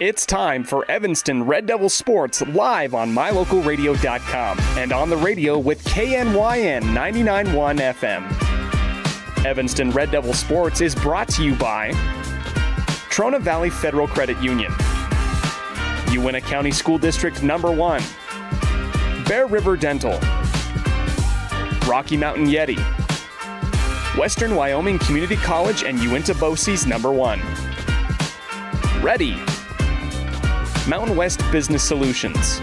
It's time for Evanston Red Devil Sports live on mylocalradio.com and on the radio with KNYN 99.1 FM. Evanston Red Devil Sports is brought to you by Trona Valley Federal Credit Union, Uintah County School District Number 1, Bear River Dental, Rocky Mountain Yeti, Western Wyoming Community College and Uintah BOCES Number 1. Ready. Mountain West Business Solutions,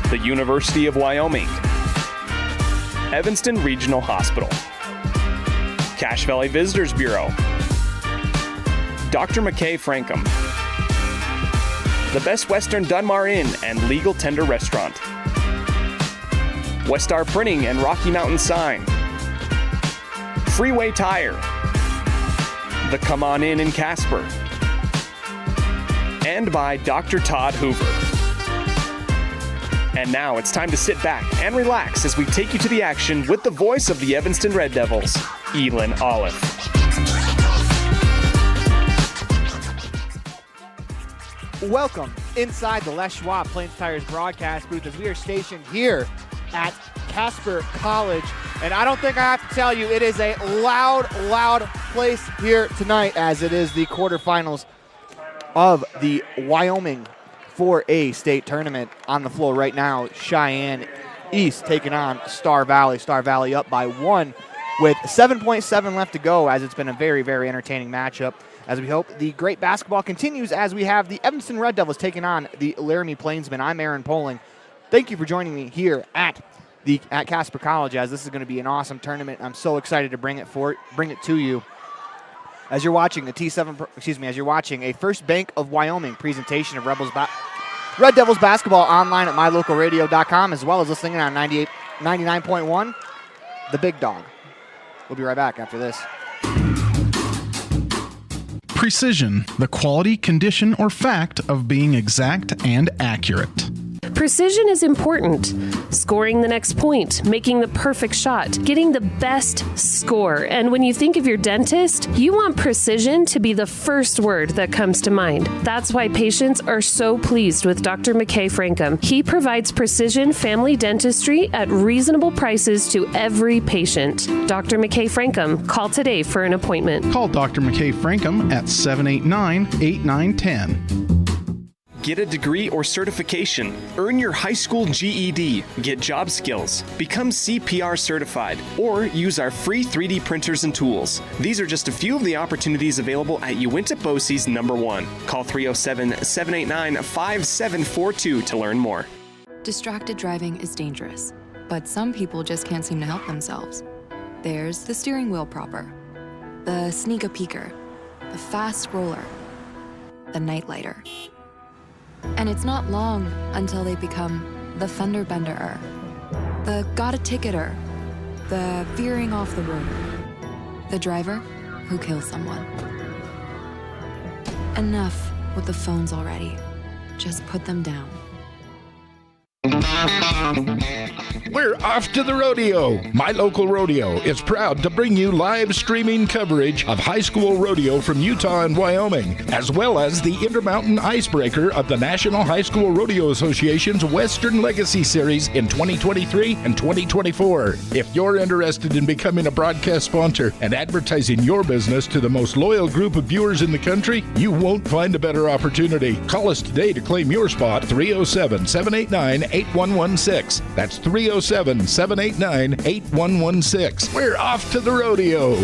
the University of Wyoming, Evanston Regional Hospital, Cache Valley Visitors Bureau, Dr. McKay Frankum, the Best Western Dunmar Inn and Legal Tender Restaurant, Westar Printing and Rocky Mountain Sign, Freeway Tire, the Come On In Casper, and by Dr. Todd Hoover. And now it's time to sit back and relax as we take you to the action with the voice of the Evanston Red Devils, Elin Olive. Welcome inside the Les Schwab Plains Tires broadcast booth as we are stationed here at Casper College. And I don't think I have to tell you, it is a loud place here tonight as it is the quarterfinals of the Wyoming 4A state tournament. On the floor right now, Cheyenne East taking on Star Valley. Star Valley up by 1 with 7.7 left to go as it's been a very, very entertaining matchup. As we hope the great basketball continues as we have the Evanston Red Devils taking on the Laramie Plainsmen. I'm Aaron Poling. Thank you for joining me here at Casper College as this is going to be an awesome tournament. I'm so excited to bring it to you. As you're watching as you're watching a First Bank of Wyoming presentation of Red Devils basketball online at mylocalradio.com, as well as listening on 99.1, The Big Dog. We'll be right back after this. Precision, the quality, condition, or fact of being exact and accurate. Precision is important. Scoring the next point, making the perfect shot, getting the best score. And when you think of your dentist, you want precision to be the first word that comes to mind. That's why patients are so pleased with Dr. McKay Frankum. He provides precision family dentistry at reasonable prices to every patient. Dr. McKay Frankum, call today for an appointment. Call Dr. McKay Frankum at 789-8910. Get a degree or certification, earn your high school GED, get job skills, become CPR certified, or use our free 3D printers and tools. These are just a few of the opportunities available at Uintah BOCES Number 1. Call 307-789-5742 to learn more. Distracted driving is dangerous, but some people just can't seem to help themselves. There's the steering wheel propper, the sneak-a-peeker, the fast scroller, the nightlighter. And it's not long until they become the fender benderer, the got a ticketer, the veering off the road, the driver who kills someone. Enough with the phones already. Just put them down. We're off to the rodeo. My Local Rodeo is proud to bring you live streaming coverage of high school rodeo from Utah and Wyoming, as well as the Intermountain Icebreaker of the National High School Rodeo Association's Western Legacy Series in 2023 and 2024. If you're interested in becoming a broadcast sponsor and advertising your business to the most loyal group of viewers in the country, you won't find a better opportunity. Call us today to claim your spot, 307-789-8116. That's 307-789-8116. We're off to the rodeo.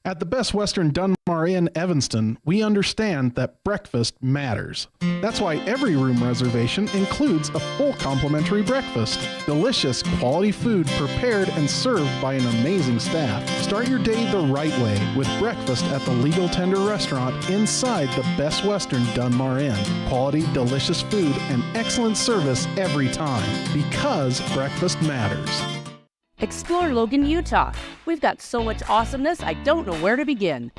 At the Best Western Dunmar Inn, Evanston, we understand that breakfast matters. That's why every room reservation includes a full complimentary breakfast. Delicious, quality food prepared and served by an amazing staff. Start your day the right way with breakfast at the Legal Tender Restaurant inside the Best Western Dunmar Inn. Quality, delicious food and excellent service every time, because breakfast matters. Explore Logan, Utah. We've got so much awesomeness, I don't know where to begin.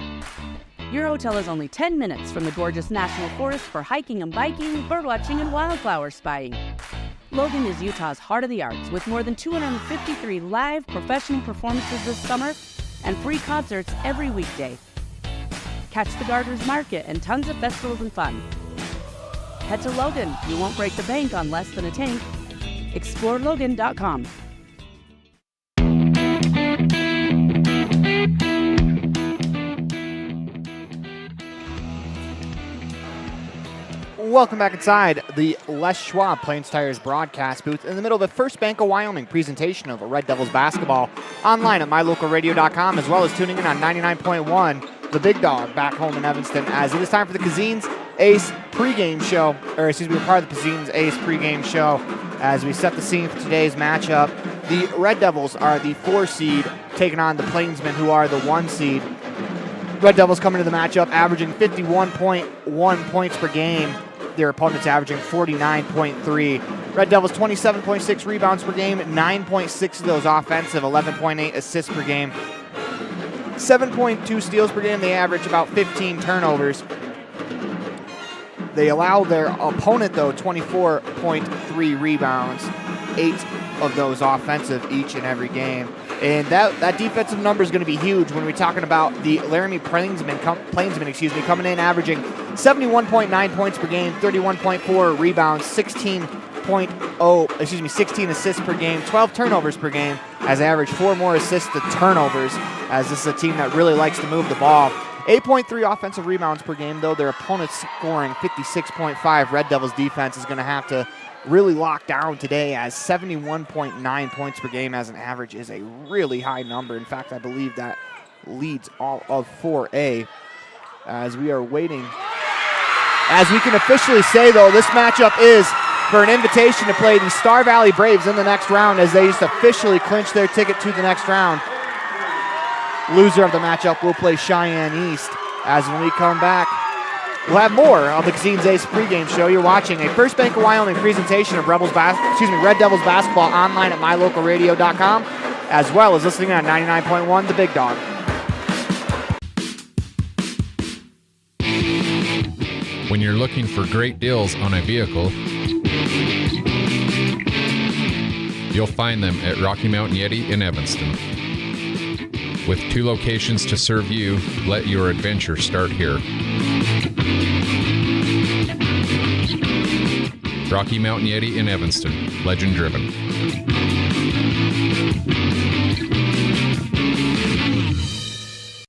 Your hotel is only 10 minutes from the gorgeous National Forest for hiking and biking, birdwatching, and wildflower spying. Logan is Utah's heart of the arts with more than 253 live professional performances this summer and free concerts every weekday. Catch the Gardeners Market and tons of festivals and fun. Head to Logan. You won't break the bank on less than a tank. ExploreLogan.com. Welcome back inside the Les Schwab Plains Tires broadcast booth in the middle of the First Bank of Wyoming presentation of Red Devils basketball online at mylocalradio.com, as well as tuning in on 99.1, the Big Dog, back home in Evanston, as it is time for the Cazin's Ace pregame show, or excuse me, part of the Cazin's Ace pregame show as we set the scene for today's matchup. The Red Devils are the 4 seed taking on the Plainsmen, who are the 1 seed. Red Devils coming to the matchup averaging 51.1 points per game. Their opponents averaging 49.3. Red Devils 27.6 rebounds per game, 9.6 of those offensive, 11.8 assists per game, 7.2 steals per game. They average about 15 turnovers. They allow their opponent, though, 24.3 rebounds, 8 of those offensive each and every game. And that defensive number is going to be huge when we're talking about the Laramie Plainsmen coming in averaging 71.9 points per game, 31.4 rebounds, 16 assists per game, 12 turnovers per game, as they average 4 more assists to turnovers, as this is a team that really likes to move the ball. 8.3 offensive rebounds per game, though. Their opponent's scoring 56.5. Red Devils defense is going to have to really lock down today, as 71.9 points per game as an average is a really high number. In fact, I believe that leads all of 4A. As we are waiting, as we can officially say, though, this matchup is for an invitation to play the Star Valley Braves in the next round, as they just officially clinch their ticket to the next round. Loser of the matchup will play Cheyenne East. As when we come back, we'll have more of the Cazin's Ace pregame show. You're watching a First Bank of Wyoming presentation of Red Devils basketball online at mylocalradio.com, as well as listening on 99.1 The Big Dog. When you're looking for great deals on a vehicle, you'll find them at Rocky Mountain Yeti in Evanston. With 2 locations to serve you, let your adventure start here. Rocky Mountain Yeti in Evanston, legend driven.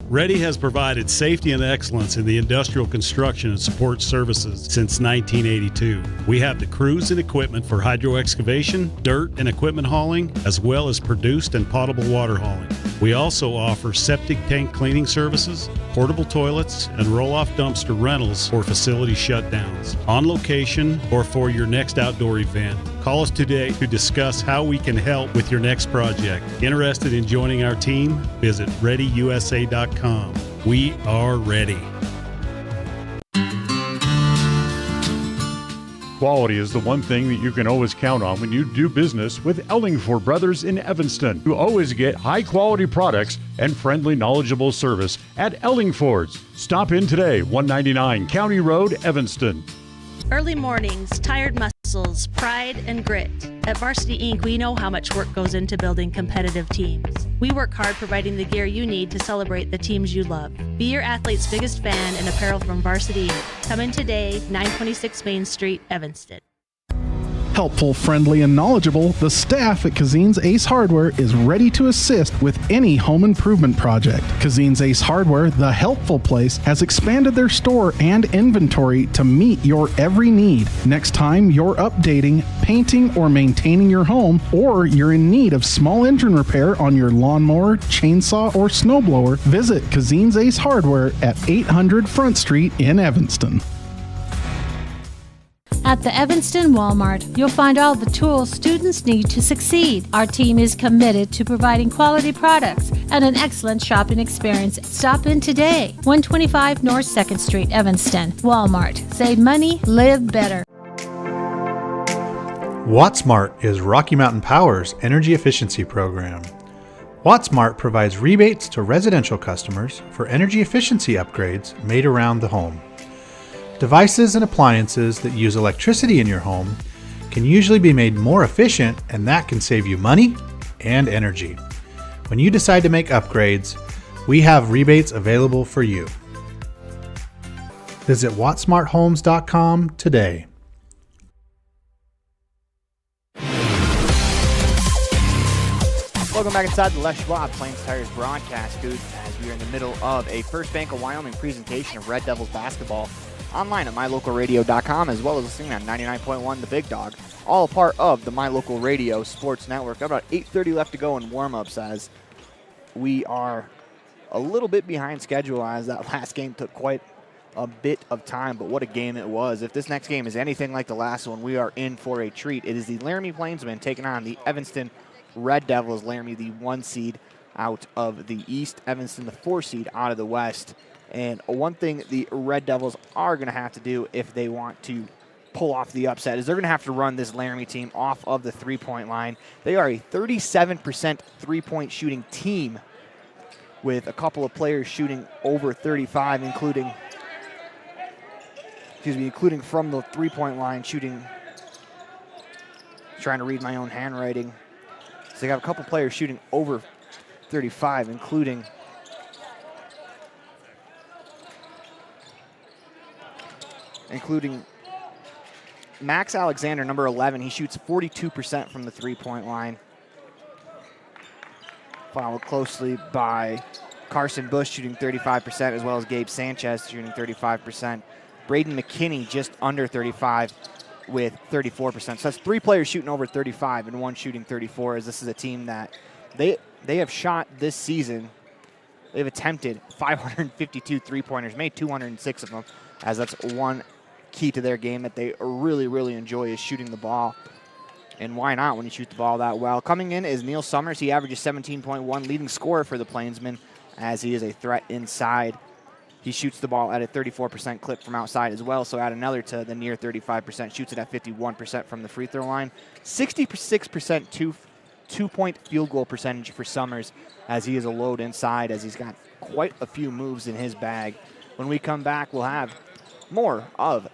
Ready has provided safety and excellence in the industrial construction and support services since 1982. We have the crews and equipment for hydro excavation, dirt and equipment hauling, as well as produced and potable water hauling. We also offer septic tank cleaning services, portable toilets, and roll-off dumpster rentals for facility shutdowns, on location or for your next outdoor event. Call us today to discuss how we can help with your next project. Interested in joining our team? Visit ReadyUSA.com. We are ready. Quality is the one thing that you can always count on when you do business with Ellingford Brothers in Evanston. You always get high-quality products and friendly, knowledgeable service at Ellingford's. Stop in today, 199 County Road, Evanston. Early mornings, tired muscles, pride, and grit. At Varsity Inc., we know how much work goes into building competitive teams. We work hard providing the gear you need to celebrate the teams you love. Be your athlete's biggest fan in apparel from Varsity Inc. Come in today, 926 Main Street, Evanston. Helpful, friendly, and knowledgeable, the staff at Cazin's Ace Hardware is ready to assist with any home improvement project. Cazin's Ace Hardware, the helpful place, has expanded their store and inventory to meet your every need. Next time you're updating, painting, or maintaining your home, or you're in need of small engine repair on your lawnmower, chainsaw, or snowblower, visit Cazin's Ace Hardware at 800 Front Street in Evanston. At the Evanston Walmart, you'll find all the tools students need to succeed. Our team is committed to providing quality products and an excellent shopping experience. Stop in today, 125 North 2nd Street, Evanston. Walmart. Save money, live better. WattSmart is Rocky Mountain Power's energy efficiency program. WattSmart provides rebates to residential customers for energy efficiency upgrades made around the home. Devices and appliances that use electricity in your home can usually be made more efficient, and that can save you money and energy. When you decide to make upgrades, We have rebates available for you. Visit wattsmarthomes.com today. Welcome back inside the Les Schwab Plains Tires broadcast booth as we are in the middle of a First Bank of Wyoming presentation of Red Devils basketball online at mylocalradio.com, as well as listening on 99.1 The Big Dog, all a part of the My Local Radio Sports Network. Got about 8:30 left to go in warm-ups as we are a little bit behind schedule as that last game took quite a bit of time, but what a game it was. If this next game is anything like the last one, we are in for a treat. It is the Laramie Plainsmen taking on the Evanston Red Devils. Laramie, the 1 seed out of the East, Evanston, the 4 seed out of the West. And one thing the Red Devils are going to have to do if they want to pull off the upset is they're going to have to run this Laramie team off of the three-point line. They are a 37% three-point shooting team with a couple of players shooting over 35, including from the three-point line shooting, trying to read my own handwriting. So they got a couple players shooting over 35, including Max Alexander, number 11. He shoots 42% from the three-point line. Followed closely by Carson Bush shooting 35%, as well as Gabe Sanchez shooting 35%. Braden McKinney just under 35 with 34%. So that's 3 players shooting over 35 and 1 shooting 34, as this is a team that they have shot this season. They've attempted 552 three-pointers, made 206 of them, as that's one key to their game that they really, really enjoy is shooting the ball. And why not when you shoot the ball that well? Coming in is Neil Summers. He averages 17.1, leading scorer for the Plainsmen, as he is a threat inside. He shoots the ball at a 34% clip from outside as well, so add another to the near 35%. Shoots it at 51% from the free throw line. 66% two-point field goal percentage for Summers, as he is a load inside, as he's got quite a few moves in his bag. When we come back, we'll have more of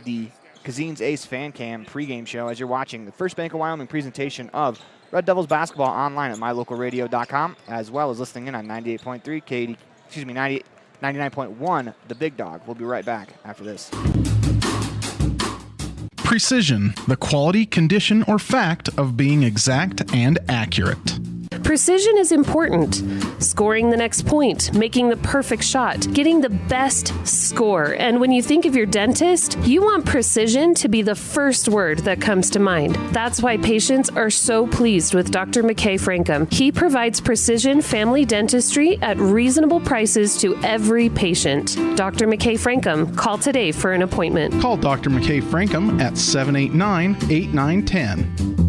the Cazin's Ace Fan Cam pregame show as you're watching the First Bank of Wyoming presentation of Red Devils basketball online at mylocalradio.com, as well as listening in on 99.1 The Big Dog. We'll be right back after this. Precision, the quality, condition, or fact of being exact and accurate. Precision is important. Scoring the next point, making the perfect shot, getting the best score. And when you think of your dentist, you want precision to be the first word that comes to mind. That's why patients are so pleased with Dr. McKay Frankum. He provides precision family dentistry at reasonable prices to every patient. Dr. McKay Frankum, call today for an appointment. Call Dr. McKay Frankum at 789-8910.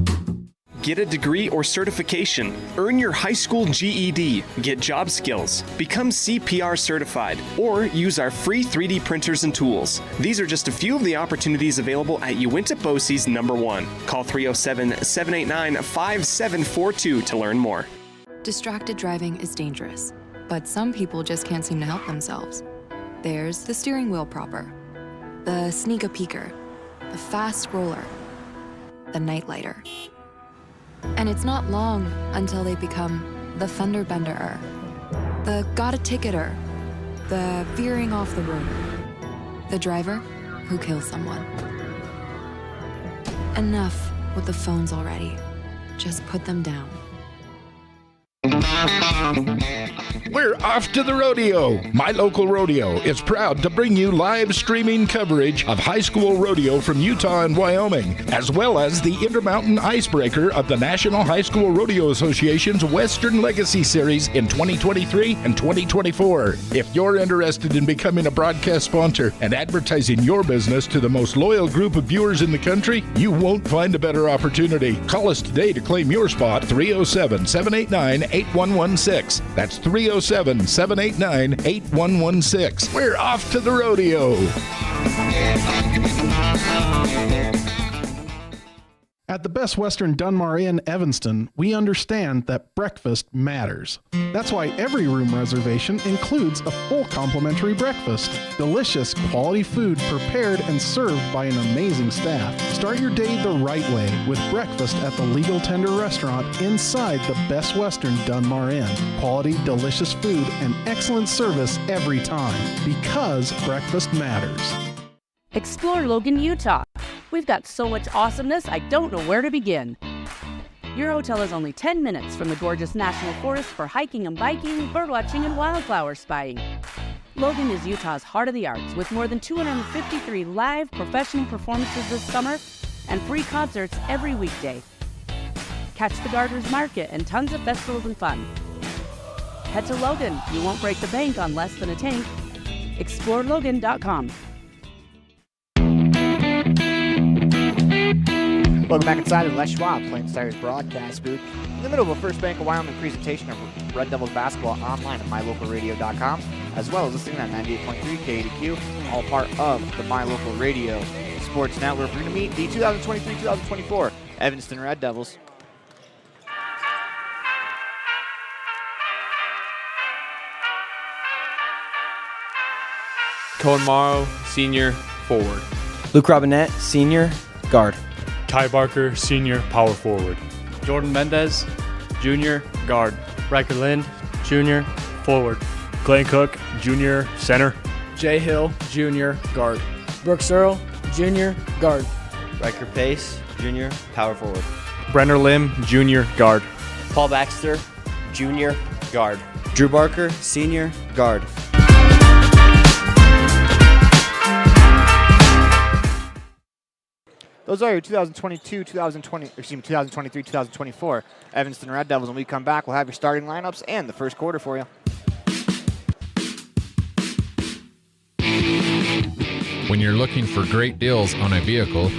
Get a degree or certification. Earn your high school GED. Get job skills. Become CPR certified. Or use our free 3D printers and tools. These are just a few of the opportunities available at Uinta BOCES #1. Call 307-789-5742 to learn more. Distracted driving is dangerous, but some people just can't seem to help themselves. There's the steering wheel propper, the sneak-a-peeker, the fast roller, the nightlighter. And it's not long until they become the fender benderer, the got a ticketer, the veering off the road, the driver who kills someone. Enough with the phones already. Just put them down. We're off to the rodeo. My Local Rodeo is proud to bring you live streaming coverage of high school rodeo from Utah and Wyoming, as well as the Intermountain Icebreaker of the National High School Rodeo Association's Western Legacy Series in 2023 and 2024. If you're interested in becoming a broadcast sponsor and advertising your business to the most loyal group of viewers in the country, you won't find a better opportunity. Call us today to claim your spot, 307-789-8116. That's 307-789-8116. We're off to the rodeo. At the Best Western Dunmar Inn, Evanston, we understand that breakfast matters. That's why every room reservation includes a full complimentary breakfast. Delicious, quality food prepared and served by an amazing staff. Start your day the right way with breakfast at the Legal Tender Restaurant inside the Best Western Dunmar Inn. Quality, delicious food and excellent service every time, because breakfast matters. Explore Logan, Utah. We've got so much awesomeness, I don't know where to begin. Your hotel is only 10 minutes from the gorgeous national forest for hiking and biking, birdwatching, and wildflower spying. Logan is Utah's heart of the arts, with more than 253 live professional performances this summer and free concerts every weekday. Catch the Gardeners Market and tons of festivals and fun. Head to Logan. You won't break the bank on less than a tank. ExploreLogan.com. Welcome back inside of Les Schwab Plains Tires broadcast booth. In the middle of a First Bank of Wyoming presentation of Red Devils basketball online at mylocalradio.com, as well as listening on 98.3 KADQ, all part of the My Local Radio Sports Network. We're going to meet the 2023-2024 Evanston Red Devils. Cohen Morrow, senior, forward. Luke Robinette, senior, guard. Ty Barker, senior, power forward. Jordan Mendez, junior, guard. Riker Lind, junior, forward. Clayton Cook, junior, center. Jay Hill, junior, guard. Brooks Earl, junior, guard. Riker Pace, junior, power forward. Brenner Lim, junior, guard. Paul Baxter, junior, guard. Drew Barker, senior, guard. Those are your 2023-2024 Evanston Red Devils. When we come back, we'll have your starting lineups and the first quarter for you. When you're looking for great deals on a vehicle,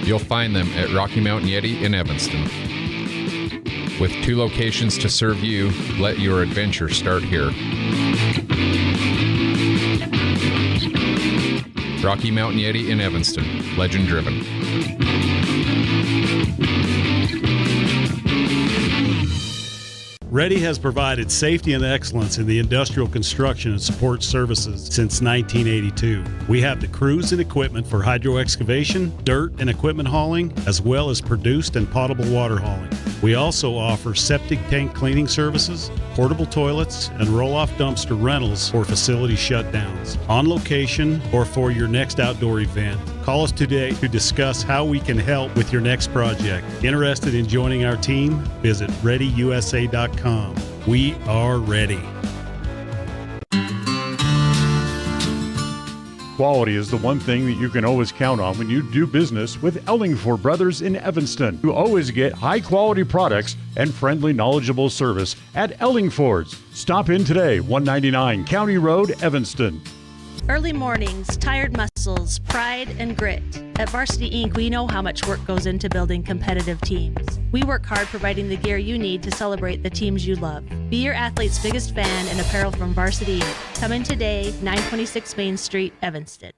you'll find them at Rocky Mountain Yeti in Evanston. With 2 locations to serve you, let your adventure start here. Rocky Mountain Yeti in Evanston, legend driven. Ready has provided safety and excellence in the industrial construction and support services since 1982. We have the crews and equipment for hydro excavation, dirt and equipment hauling, as well as produced and potable water hauling. We also offer septic tank cleaning services, portable toilets, and roll-off dumpster rentals for facility shutdowns, on location or for your next outdoor event. Call us today to discuss how we can help with your next project. Interested in joining our team? Visit ReadyUSA.com. We are ready. Quality is the one thing that you can always count on when you do business with Ellingford Brothers in Evanston. You always get high-quality products and friendly, knowledgeable service at Ellingford's. Stop in today, 199 County Road, Evanston. Early mornings, tired muscles, pride, and grit. At Varsity Inc., we know how much work goes into building competitive teams. We work hard providing the gear you need to celebrate the teams you love. Be your athlete's biggest fan in apparel from Varsity Inc. Come in today, 926 Main Street, Evanston.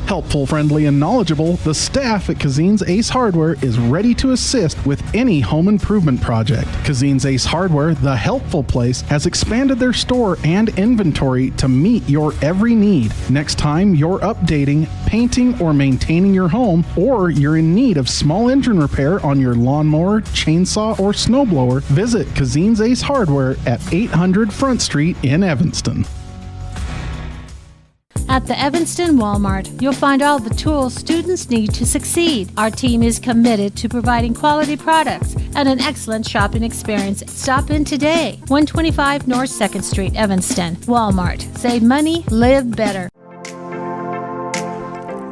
Helpful, friendly, and knowledgeable, the staff at Cazin's Ace Hardware is ready to assist with any home improvement project. Cazin's Ace Hardware, the helpful place, has expanded their store and inventory to meet your every need. Next time you're updating, painting, or maintaining your home, or you're in need of small engine repair on your lawnmower, chainsaw, or snowblower, visit Cazin's Ace Hardware at 800 Front Street in Evanston. At the Evanston Walmart, you'll find all the tools students need to succeed. Our team is committed to providing quality products and an excellent shopping experience. Stop in today, 125 North 2nd Street, Evanston. Walmart. Save money, live better.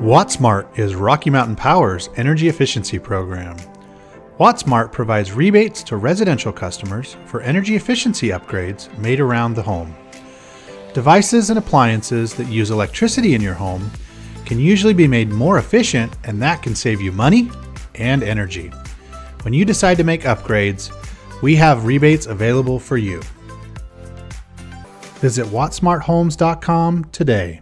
WattSmart is Rocky Mountain Power's energy efficiency program. WattSmart provides rebates to residential customers for energy efficiency upgrades made around the home. Devices and appliances that use electricity in your home can usually be made more efficient, and that can save you money and energy. When you decide to make upgrades, we have rebates available for you. Visit wattsmarthomes.com today.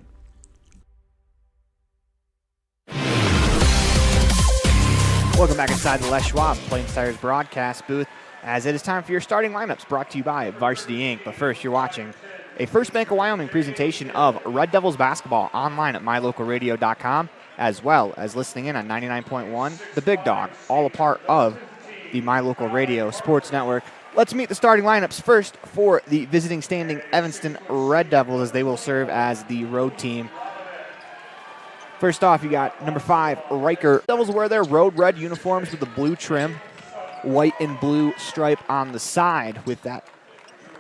Welcome back inside the Les Schwab Plains Tires broadcast booth, as it is time for your starting lineups brought to you by Varsity Inc. But first, you're watching a First Bank of Wyoming presentation of Red Devils basketball online at mylocalradio.com, as well as listening in on 99.1, The Big Dog, all a part of the My Local Radio Sports Network. Let's meet the starting lineups first for the visiting standing Evanston Red Devils, as they will serve as the road team. First off, you got number 5, Riker. Devils wear their road red uniforms with the blue trim, white and blue stripe on the side with that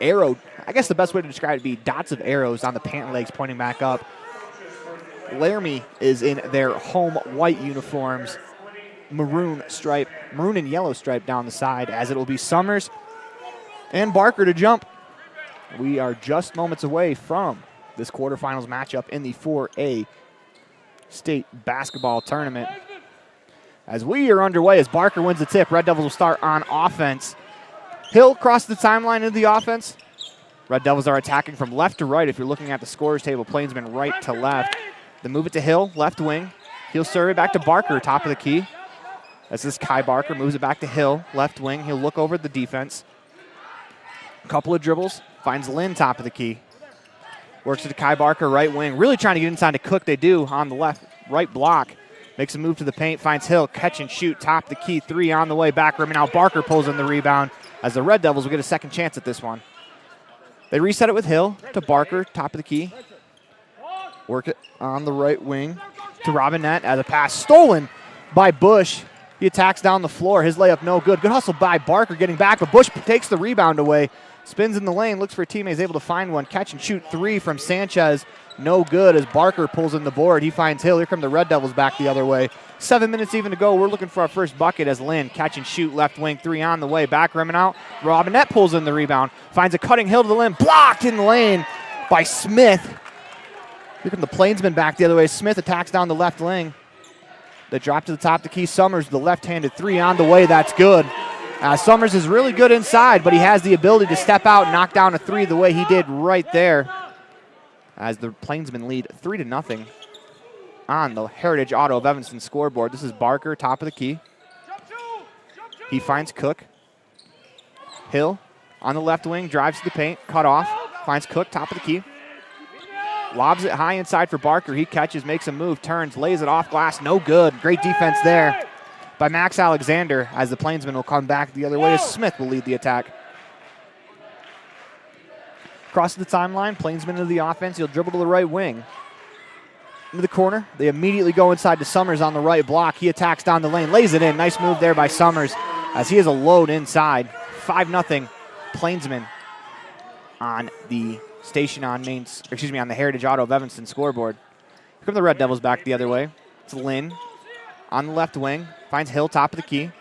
arrow. I guess the best way to describe it would be dots of arrows on the pant legs pointing back up. Laramie is in their home white uniforms, maroon and yellow stripe down the side, as it will be Summers and Barker to jump. We are just moments away from this quarterfinals matchup in the 4A state basketball tournament. As we are underway, as Barker wins the tip, Red Devils will start on offense. Hill crosses the timeline into the offense. Red Devils are attacking from left to right. If you're looking at the scorers table, Plainsman right to left. They move it to Hill, left wing. He'll serve it back to Barker, top of the key. As this Kai Barker moves it back to Hill, left wing. He'll look over the defense. A couple of dribbles, finds Lynn, top of the key. Works it to Kai Barker, right wing. Really trying to get inside to Cook. They do on the left, right block. Makes a move to the paint, finds Hill, catch and shoot, top of the key, 3 on the way, back rim, and now Barker pulls in the rebound, as the Red Devils will get a second chance at this one. They reset it with Hill to Barker, top of the key. Work it on the right wing to Robinette, as a pass stolen by Bush. He attacks down the floor. His layup no good. Good hustle by Barker getting back, but Bush takes the rebound away. Spins in the lane, looks for a teammate, is able to find one. Catch and shoot 3 from Sanchez. No good as Barker pulls in the board. He finds Hill. Here come the Red Devils back the other way. 7 minutes even to go. We're looking for our first bucket as Lynn, catch and shoot, left wing, 3 on the way. Back rim and out. Robinette pulls in the rebound. Finds a cutting Hill to the rim. Blocked in the lane by Smith. Here come the Plainsmen back the other way. Smith attacks down the left wing. They drop to the top of the key. Summers, the left-handed 3 on the way. That's good. Summers is really good inside, but he has the ability to step out and knock down a 3 the way he did right there, as the Plainsmen lead 3-0 on the Heritage Auto of Evanston scoreboard. This is Barker, top of the key. He finds Cook. Hill on the left wing, drives to the paint, cut off, finds Cook, top of the key. Lobs it high inside for Barker. He catches, makes a move, turns, lays it off glass. No good. Great defense there by Max Alexander, as the Plainsmen will come back the other way as Smith will lead the attack. Across the timeline, Plainsmen into the offense. He'll dribble to the right wing. Into the corner. They immediately go inside to Summers on the right block. He attacks down the lane, lays it in. Nice move there by Summers, as he has a load inside. 5-0 Plainsmen on the station on the Heritage Auto of Evanston scoreboard. Here come the Red Devils back the other way. It's Lynn on the left wing. Finds Hill, top of the key.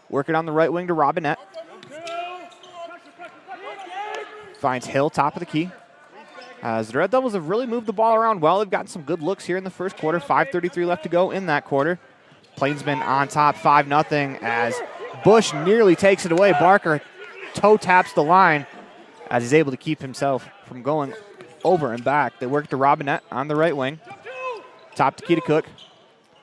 Work it on the right wing to Robinette. Finds Hill, top of the key. As the Red Devils have really moved the ball around well. They've gotten some good looks here in the first quarter. 5:33 left to go in that quarter. Plainsmen on top, 5-0, as Bush nearly takes it away. Barker toe taps the line, as he's able to keep himself from going over and back. They work to Robinette on the right wing. Top to key to Cook.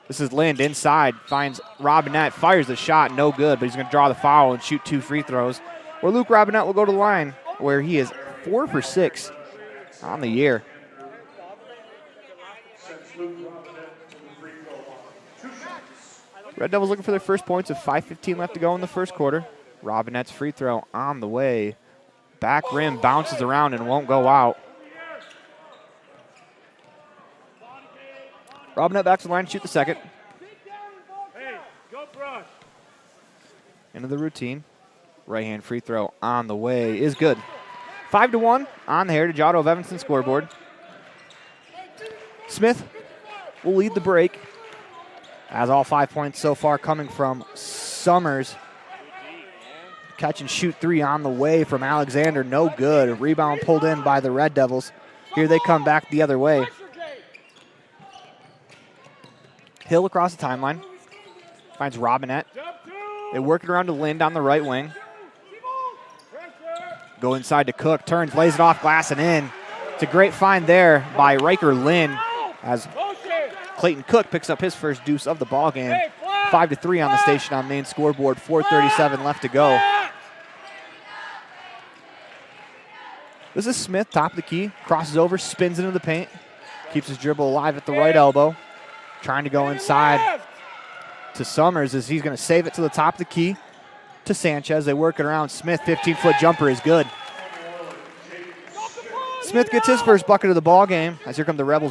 This is Lind inside, finds Robinette, fires the shot, no good, but he's going to draw the foul and shoot 2 free throws. Where Luke Robinette will go to the line, where he is 4 for 6 on the year. Red Devils looking for their first points with 5:15 left to go in the first quarter. Robinette's free throw on the way. Back rim bounces around and won't go out. Robinette back to the line to shoot the second. Into the routine. Right-hand free throw on the way is good. 5-1 on the Heritage Auto of Evanston scoreboard. Smith will lead the break, as all 5 points so far coming from Summers. Catch and shoot 3 on the way from Alexander, no good. A rebound pulled in by the Red Devils. Here they come back the other way. Hill across the timeline. Finds Robinette. They work it around to Lind on the right wing. Go inside to Cook. Turns, lays it off glass and in. It's a great find there by Riker Lind, as Clayton Cook picks up his first deuce of the ball game. 5-3 on the station on main scoreboard, 4:37 left to go. This is Smith, top of the key, crosses over, spins into the paint, keeps his dribble alive at the right elbow, trying to go inside to Summers as he's going to save it to the top of the key to Sanchez. They work it around Smith, 15-foot jumper is good. Smith gets his first bucket of the ball game as here come the Red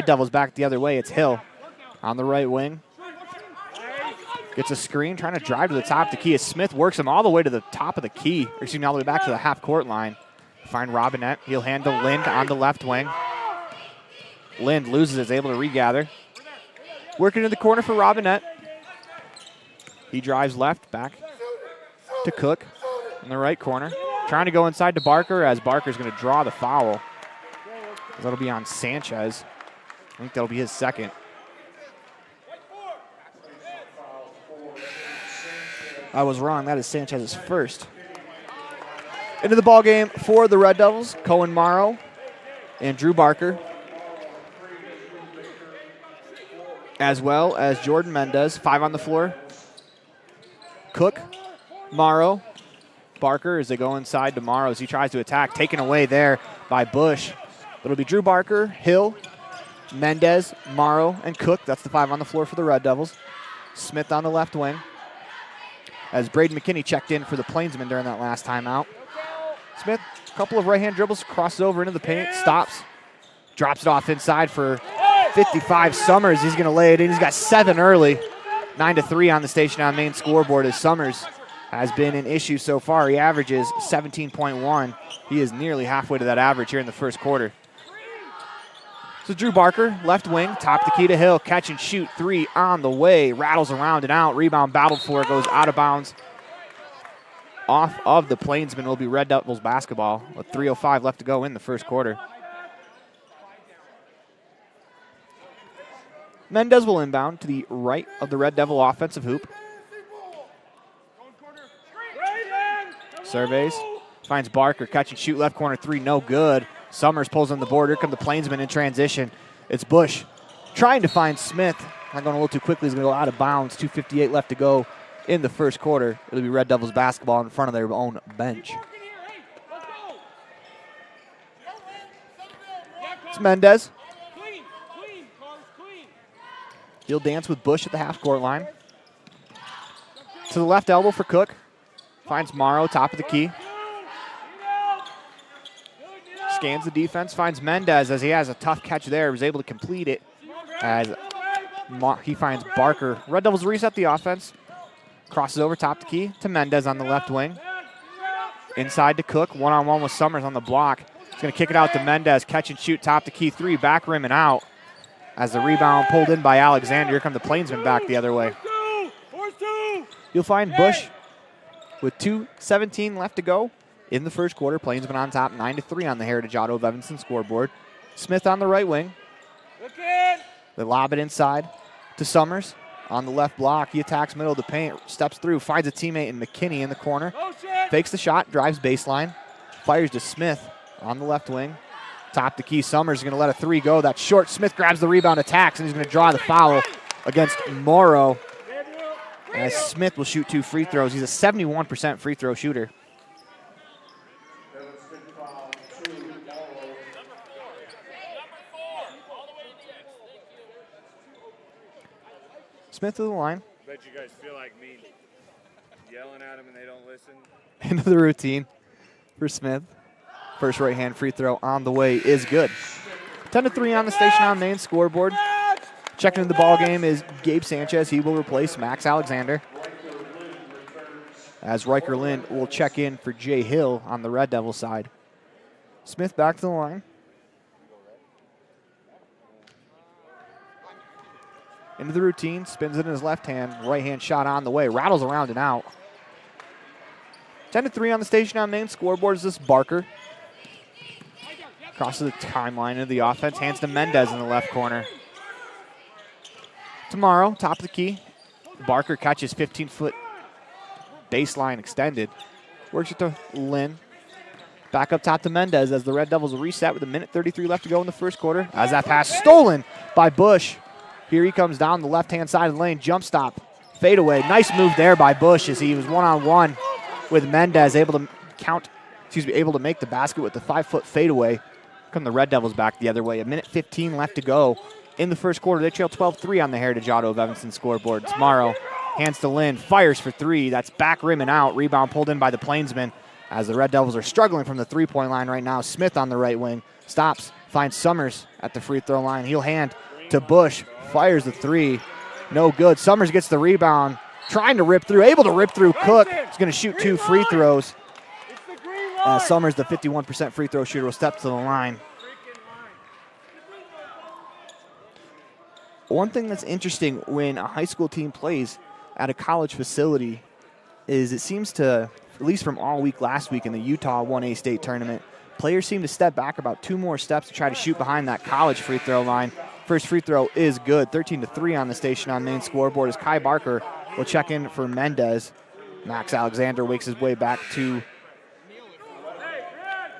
Devils back the other way. It's Hill on the right wing. Gets a screen, trying to drive to the top of the key as Smith works him all the way to the top of the key, all the way back to the half-court line. Find Robinette. He'll hand to Lind on the left wing. Lind loses, is able to regather. Working in the corner for Robinette. He drives left, back to Cook in the right corner. Trying to go inside to Barker as Barker's going to draw the foul. That'll be on Sanchez. I think that'll be his second. I was wrong. That is Sanchez's first. Into the ball game for the Red Devils, Cohen Morrow and Drew Barker, as well as Jordan Mendez. 5 on the floor. Cook, Morrow, Barker as they go inside to Morrow as he tries to attack. Taken away there by Bush. It'll be Drew Barker, Hill, Mendez, Morrow, and Cook. That's the 5 on the floor for the Red Devils. Smith on the left wing as Braden McKinney checked in for the Plainsmen during that last timeout. Smith, a couple of right-hand dribbles, crosses over into the paint, stops, drops it off inside for 55. Summers, he's going to lay it in. He's got 7 early. 9-3 on the station on main scoreboard as Summers has been an issue so far. He averages 17.1. He is nearly halfway to that average here in the first quarter. So Drew Barker, left wing, top the key to Hill, catch and shoot, 3 on the way, rattles around and out, rebound battled for, goes out of bounds. Off of the Plainsmen will be Red Devils basketball with 3:05 left to go in the first quarter. Mendez will inbound to the right of the Red Devil offensive hoop. Surveys, finds Barker, catch and shoot, left corner 3, no good. Summers pulls on the board. Here come the Plainsmen in transition. It's Bush trying to find Smith. Not going a little too quickly. He's going to go out of bounds. 2:58 left to go in the first quarter. It'll be Red Devils basketball in front of their own bench. It's Mendez. He'll dance with Bush at the half-court line. To the left elbow for Cook. Finds Morrow, top of the key. Scans the defense, finds Mendez as he has a tough catch there. Was able to complete it as he finds Barker. Red Devils reset the offense. Crosses over top the key to Mendez on the left wing. Inside to Cook, one-on-one with Summers on the block. He's going to kick it out to Mendez, catch and shoot, top the key 3, back rim and out. As the rebound pulled in by Alexander, here come the Plainsmen back the other way. You'll find Bush with 2:17 left to go in the first quarter. Plainsmen on top, 9-3 on the Heritage Auto of Evanston scoreboard. Smith on the right wing. They lob it inside to Summers. On the left block, he attacks middle of the paint, steps through, finds a teammate in McKinney in the corner. Fakes the shot, drives baseline, fires to Smith on the left wing. Top the key, Summers is going to let a 3 go. That's short. Smith grabs the rebound, attacks, and he's going to draw the foul against Morrow. As Smith will shoot 2 free throws. He's a 71% free throw shooter. Smith to the line. Bet you guys feel like me yelling at them and they don't listen. Into the routine for Smith. First right-hand free throw on the way is good. 10-3 on the station on main scoreboard. Checking into the ball game is Gabe Sanchez. He will replace Max Alexander. As Riker Lind will check in for Jay Hill on the Red Devil side. Smith back to the line. Into the routine, spins it in his left hand, right hand shot on the way, rattles around and out. 10-3 on the station on main scoreboard is this Barker. Crosses the timeline into the offense, hands to Mendez in the left corner. Tomorrow, top of the key, Barker catches 15-foot baseline extended. Works it to Lynn. Back up top to Mendez as the Red Devils will reset with 1:33 left to go in the first quarter. As that pass stolen by Bush. Here he comes down the left-hand side of the lane, jump stop, fadeaway. Nice move there by Bush as he was one-on-one with Mendez, able to make the basket with the 5-foot fadeaway. Come the Red Devils back the other way. 1:15 left to go in the first quarter. They trail 12-3 on the Heritage Auto of Evanston scoreboard. It's Morrow, hands to Lynn, fires for three. That's back rim and out. Rebound pulled in by the Plainsmen as the Red Devils are struggling from the three-point line right now. Smith on the right wing, stops, finds Summers at the free throw line. He'll hand to Bush, fires the three. No good. Summers gets the rebound, trying to rip through, able to rip through Cook. He's going to shoot 2 free throws. Summers, the 51% free throw shooter, will step to the line. One thing that's interesting when a high school team plays at a college facility is it seems to, at least from all week last week in the Utah 1A state tournament, players seem to step back about 2 more steps to try to shoot behind that college free throw line. First free throw is good. 13-3 on the station on main scoreboard as Kai Barker will check in for Mendez. Max Alexander wakes his way back to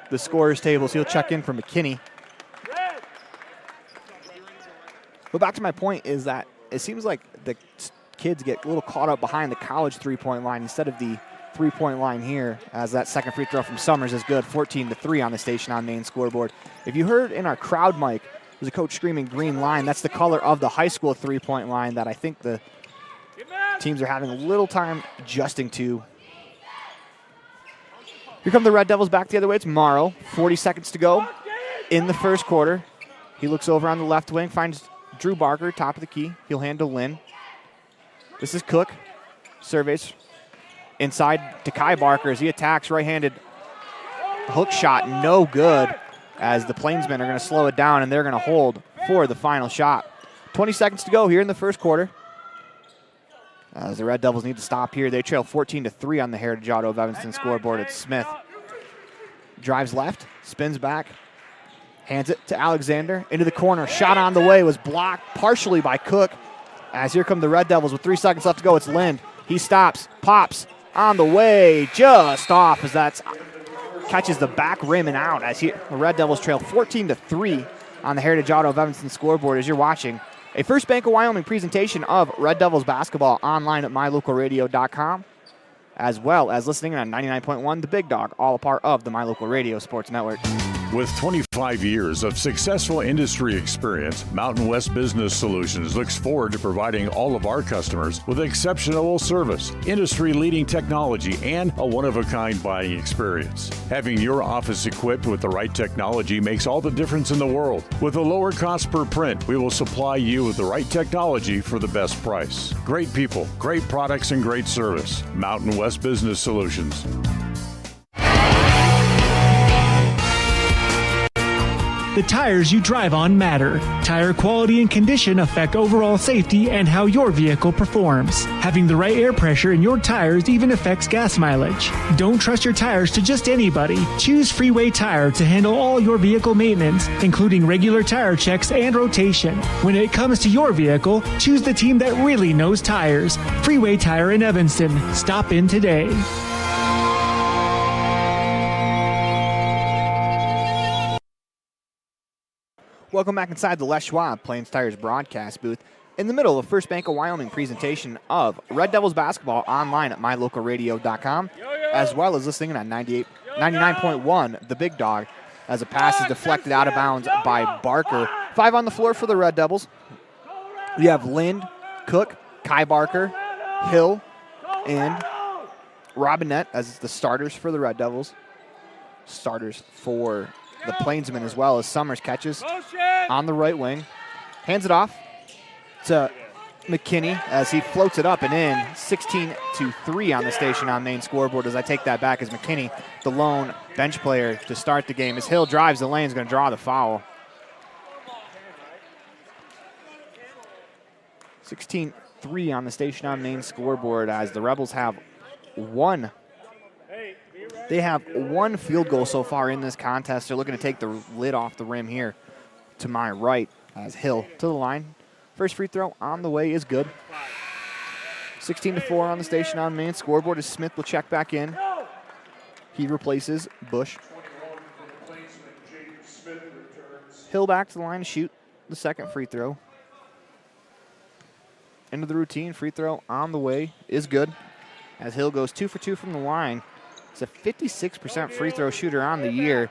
the scorer's table, so he'll check in for McKinney. But back to my point is that it seems like the kids get a little caught up behind the college three-point line instead of the three-point line here, as that second free throw from Summers is good. 14-3 on the station on main scoreboard. If you heard in our crowd mic, there's a coach screaming green line. That's the color of the high school three-point line that I think the teams are having a little time adjusting to. Here come the Red Devils back the other way. It's Morrow. 40 seconds to go in the first quarter. He looks over on the left wing, finds Drew Barker, top of the key. He'll hand to Lynn. This is Cook. Surveys inside to Kai Barker as he attacks right-handed hook shot. No good, as the Plainsmen are going to slow it down and they're going to hold for the final shot. 20 seconds to go here in the first quarter. As the Red Devils need to stop here. They trail 14-3 on the Heritage Auto of Evanston scoreboard. It's Smith. Drives left, spins back, hands it to Alexander. Into the corner. Shot on the way was blocked partially by Cook. As here come the Red Devils with 3 seconds left to go. It's Lind. He stops, pops on the way, just off as that catches the back rim and out. As the Red Devils trail 14-3 on the Heritage Auto of Evanston scoreboard as you're watching a First Bank of Wyoming presentation of Red Devils basketball online at mylocalradio.com, as well as listening on 99.1 The Big Dog, all a part of the My Local Radio Sports Network. With 25 years of successful industry experience, Mountain West Business Solutions looks forward to providing all of our customers with exceptional service, industry-leading technology, and a one-of-a-kind buying experience. Having your office equipped with the right technology makes all the difference in the world. With a lower cost per print, we will supply you with the right technology for the best price. Great people, great products, and great service. Mountain West Business Solutions. The tires you drive on matter. Tire quality and condition affect overall safety and how your vehicle performs. Having the right air pressure in your tires even affects gas mileage. Don't trust your tires to just anybody. Choose Freeway Tire to handle all your vehicle maintenance, including regular tire checks and rotation. When it comes to your vehicle, choose the team that really knows tires. Freeway Tire in Evanston. Stop in today. Welcome back inside the Les Schwab Plains Tires broadcast booth in the middle of First Bank of Wyoming presentation of Red Devils basketball online at mylocalradio.com, as well as listening on 99.1 The Big Dog, as a pass is deflected out of bounds by Barker. 5 on the floor for the Red Devils. We have Lind, Cook, Kai Barker, Hill, and Robinette as the starters for the Red Devils. Starters for the Plainsmen as well, as Summers catches on the right wing. Hands it off to McKinney as he floats it up and in. 16-3 on the station on main scoreboard as I take that back as McKinney, the lone bench player to start the game. As Hill drives the lane, is going to draw the foul. 16-3 on the station on main scoreboard as the Rebels have one. They have one field goal so far in this contest. They're looking to take the lid off the rim here to my right as Hill to the line. First free throw on the way is good. 16-4 on the station on main scoreboard as Smith will check back in. He replaces Bush. Hill back to the line to shoot the second free throw. into the routine. Free throw on the way is good, as Hill goes 2 for 2 from the line. He's a 56% free throw shooter on the year.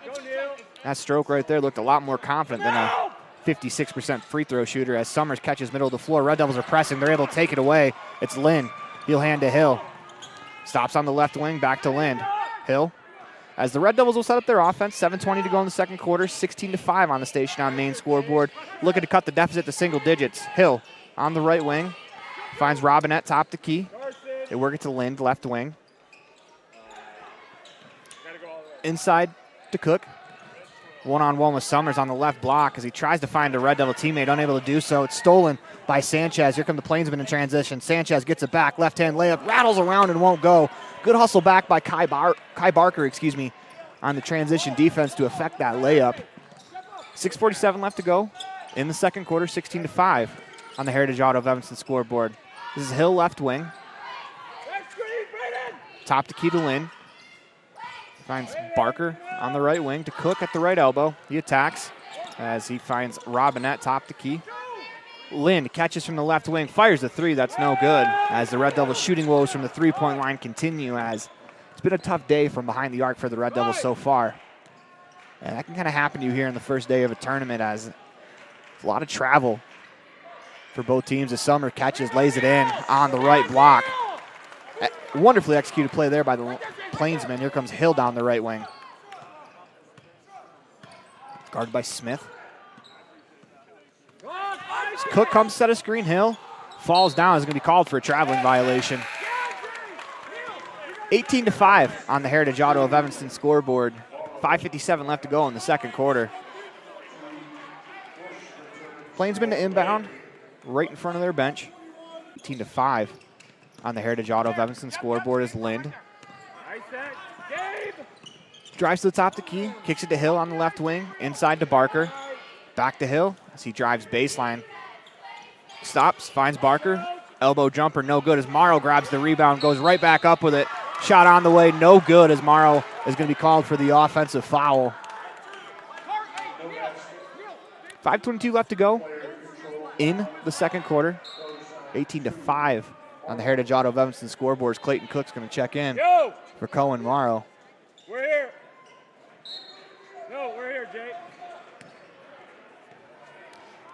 That stroke right there looked a lot more confident than a 56% free throw shooter, as Summers catches middle of the floor. Red Devils are pressing. They're able to take it away. It's Lind. He'll hand to Hill. Stops on the left wing, back to Lind. Hill. As the Red Devils will set up their offense, 7:20 to go in the second quarter, 16-5 on the Station on Main scoreboard. Looking to cut the deficit to single digits. Hill on the right wing. Finds Robinette top the key. They work it to Lind, left wing. Inside to Cook. One-on-one with Summers on the left block as he tries to find a Red Devil teammate, unable to do so. It's stolen by Sanchez. Here come the Plainsmen in transition. Sanchez gets it back, left-hand layup, rattles around and won't go. Good hustle back by Kai Barker, on the transition defense to affect that layup. 6:47 left to go in the second quarter, 16-5 on the Heritage Auto of Evanston scoreboard. This is Hill left wing. Top to key to Lynn. Finds Barker on the right wing to Cook at the right elbow. He attacks as he finds Robinette top to key. Lind catches from the left wing, fires the three. That's no good, as the Red Devils shooting woes from the three-point line continue, as it's been a tough day from behind the arc for the Red Devils so far. And that can kind of happen to you here in the first day of a tournament, as it's a lot of travel for both teams. As Summer catches, lays it in on the right block. Wonderfully executed play there by the Plainsmen. Here comes Hill down the right wing. Guarded by Smith. Cook comes set a screen. Hill falls down. Is going to be called for a traveling violation. 18-5 on the Heritage Auto of Evanston scoreboard. 5:57 left to go in the second quarter. Plainsmen to inbound, right in front of their bench. 18-5 on the Heritage Auto of Evanston scoreboard is Lind. Drives to the top of the key, kicks it to Hill on the left wing, inside to Barker. Back to Hill as he drives baseline. Stops, finds Barker. Elbow jumper, no good as Morrow grabs the rebound, goes right back up with it. Shot on the way, no good as Morrow is going to be called for the offensive foul. 5:22 left to go in the second quarter. 18-5 on the Heritage Auto of Evanston scoreboards. Clayton Cook's going to check in for Cohen Morrow. We're here. No, we're here, Jake.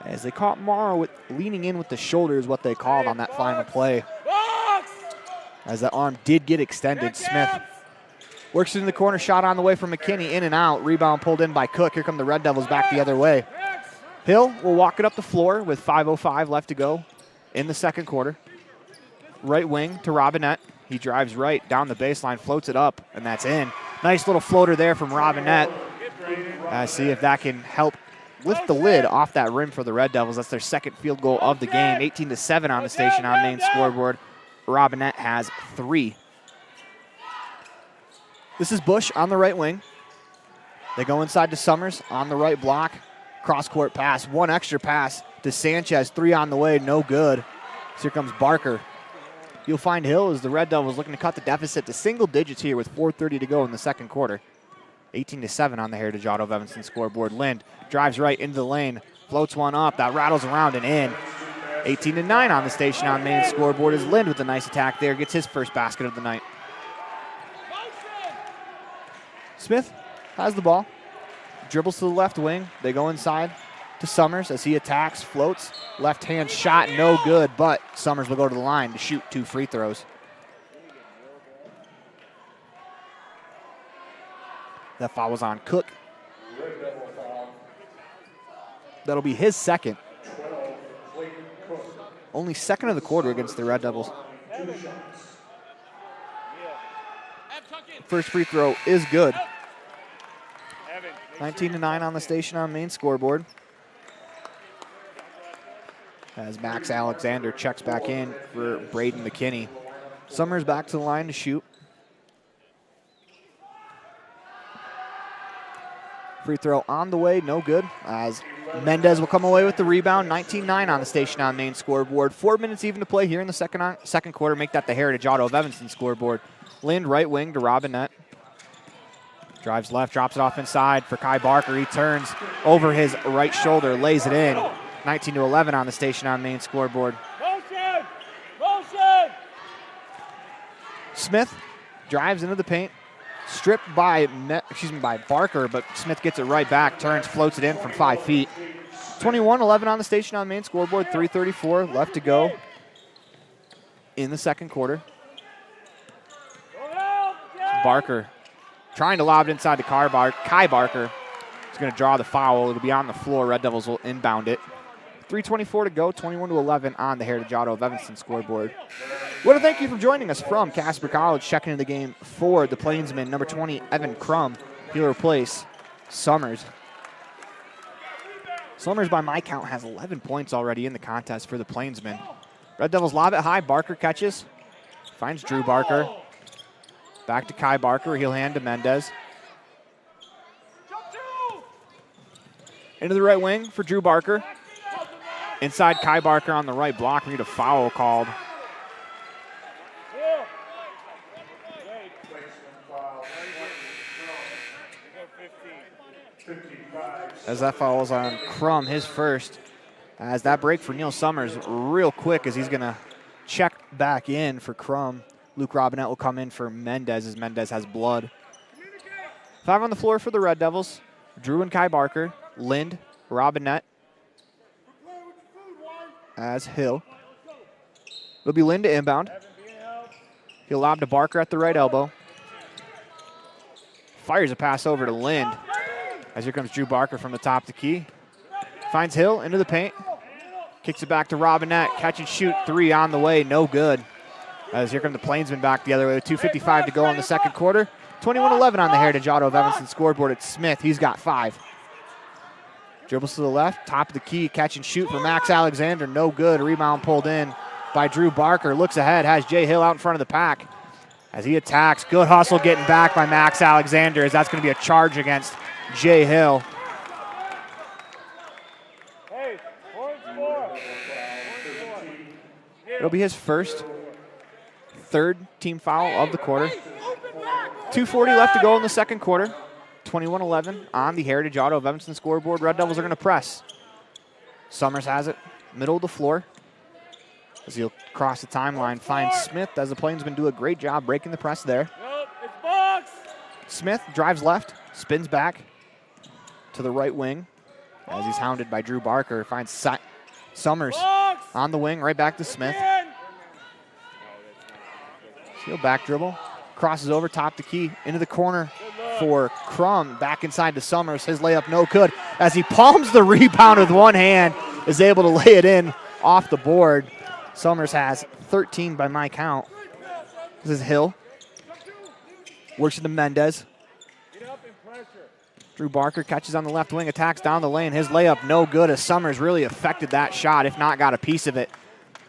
As they caught Morrow with leaning in with the shoulder is what they called on that final play. As that arm did get extended, Smith works it in the corner, shot on the way from McKinney, in and out. Rebound pulled in by Cook. Here come the Red Devils back the other way. Hill will walk it up the floor with 5:05 left to go in the second quarter. Right wing to Robinette. He drives right down the baseline, floats it up, and that's in. Nice little floater there from Robinette. See if that can help lift the lid off that rim for the Red Devils. That's their second field goal of the game. 18-7 on the Station on Main scoreboard. Robinette has 3. This is Bush on the right wing. They go inside to Summers on the right block. Cross-court pass, one extra pass to Sanchez. 3 on the way, no good. So here comes Barker. You'll find Hill as the Red Devils looking to cut the deficit to single digits here with 4:30 to go in the second quarter. 18-7 on the Heritage Auto of Evanston scoreboard. Lind drives right into the lane, floats one up, that rattles around and in. 18-9 on the Station on Main scoreboard is Lind with a nice attack there, gets his first basket of the night. Smith has the ball, dribbles to the left wing. They go inside to Summers as he attacks, floats, left hand shot, no good, but Summers will go to the line to shoot 2 free throws. That foul was on Cook. That'll be his second. Only second of the quarter against the Red Devils. First free throw is good. 19-9 on the Station on Main scoreboard. As Max Alexander checks back in for Braden McKinney. Summers back to the line to shoot. Free throw on the way, no good, as Mendez will come away with the rebound. 19-9 on the Station on Main scoreboard. 4 minutes even to play here in the second quarter. Make that the Heritage Auto of Evanston scoreboard. Lind right wing to Robinette. Drives left, drops it off inside for Kai Barker. He turns over his right shoulder, lays it in. 19-11 on the Station on Main scoreboard. Smith drives into the paint. Stripped by Barker, but Smith gets it right back, turns, floats it in from 5 feet. 21-11 on the station on the main scoreboard, 3:34 left to go in the second quarter. Barker trying to lob it inside to Kai Barker. He's going to draw the foul. It'll be on the floor. Red Devils will inbound it. 3:24 to go, 21-11 on the Heritage Auto of Evanston scoreboard. I want to thank you for joining us from Casper College. Checking into the game for the Plainsmen, number 20, Evan Crum. He'll replace Summers. Summers, by my count, has 11 points already in the contest for the Plainsmen. Red Devils lob it high. Barker catches. Finds Drew Barker. Back to Kai Barker. He'll hand to Mendez. Into the right wing for Drew Barker. Inside Kai Barker on the right block. We need a foul called. As that foul is on Crum, his first. As that break for Neil Summers real quick as he's going to check back in for Crum. Luke Robinette will come in for Mendez as Mendez has blood. 5 on the floor for the Red Devils. Drew and Kai Barker, Lind, Robinette, as Hill. It'll be Lind to inbound. He'll lob to Barker at the right elbow. Fires a pass over to Lind. As here comes Drew Barker from the top of the key. Finds Hill into the paint. Kicks it back to Robinette. Catch and shoot 3 on the way. No good. As here come the Plainsmen back the other way with 2:55 to go in the second quarter. 21-11 on the Heritage Auto of Evanston scoreboard. It's Smith. He's got 5. Dribbles to the left. Top of the key. Catch and shoot for Max Alexander. No good. Rebound pulled in by Drew Barker. Looks ahead. Has Jay Hill out in front of the pack. As he attacks. Good hustle getting back by Max Alexander. As that's going to be a charge against Jay Hill. It'll be his first, 3rd team foul of the quarter. 2:40 left to go in the second quarter. 21-11 on the Heritage Auto of Evanston scoreboard. Red Devils are going to press. Summers has it, middle of the floor. As he'll cross the timeline, finds Smith as the Plainsmen do a great job breaking the press there. Smith drives left, spins back to the right wing as he's hounded by Drew Barker. Finds Summers on the wing, right back to Smith. He'll back dribble, crosses over top the key, into the corner for Crum, back inside to Summers. His layup no good as he palms the rebound with one hand, is able to lay it in off the board. Summers has 13 by my count. This is Hill. Works into Mendez. Drew Barker catches on the left wing, attacks down the lane. His layup no good as Summers really affected that shot, if not got a piece of it.